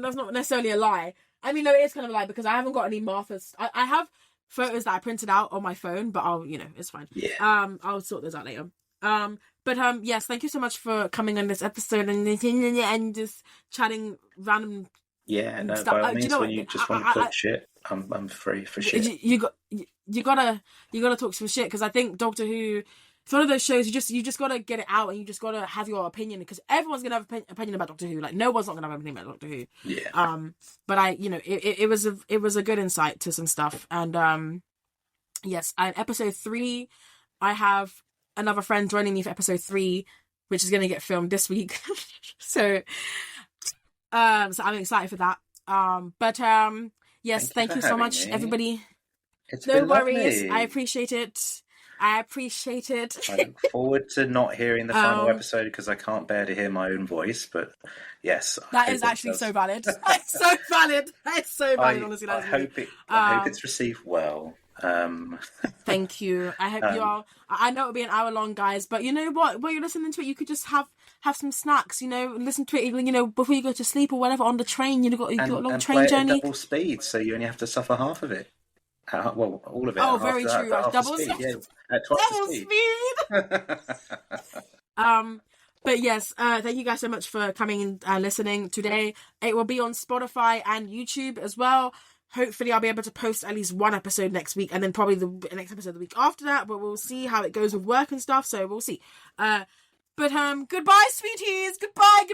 that's not necessarily a lie. I mean, no, it is kind of a lie because I haven't got any Marthas. I have photos that I printed out on my phone, but it's fine. Yeah. I'll sort those out later. But yes, thank you so much for coming on this episode and just chatting random. Yeah, no, by all means, when you just want to talk shit, I'm free for shit. You gotta talk some shit, because I think Doctor Who. It's one of those shows you just gotta get it out, and you just gotta have your opinion, because everyone's gonna have an opinion about Doctor Who. Like, no one's not gonna have an opinion about Doctor Who. Yeah. But it was a good insight to some stuff, and yes, and episode 3, I have another friend joining me for episode 3, which is gonna get filmed this week. so I'm excited for that. But yes, thank you so much, everybody. It's no lovely. worries. I appreciate it. I look forward to not hearing the final episode, because I can't bear to hear my own voice. But yes, that is actually so valid. It's so valid. It's so valid. Honestly, I hope it's received well. Thank you. I hope you all. I know it'll be an hour long, guys, but you know what? While you're listening to it, you could just have some snacks. Listen to it even before you go to sleep or whatever on the train. You've got a long train journey. At double speed, so you only have to suffer half of it. Well, all of it. Oh, very true. Double speed. Yeah, at double speed. But yes, thank you guys so much for coming and listening today. It will be on Spotify and YouTube as well. Hopefully I'll be able to post at least one episode next week, and then probably the next episode the week after that, but we'll see how it goes with work and stuff, so we'll see. But goodbye, sweeties. Goodbye.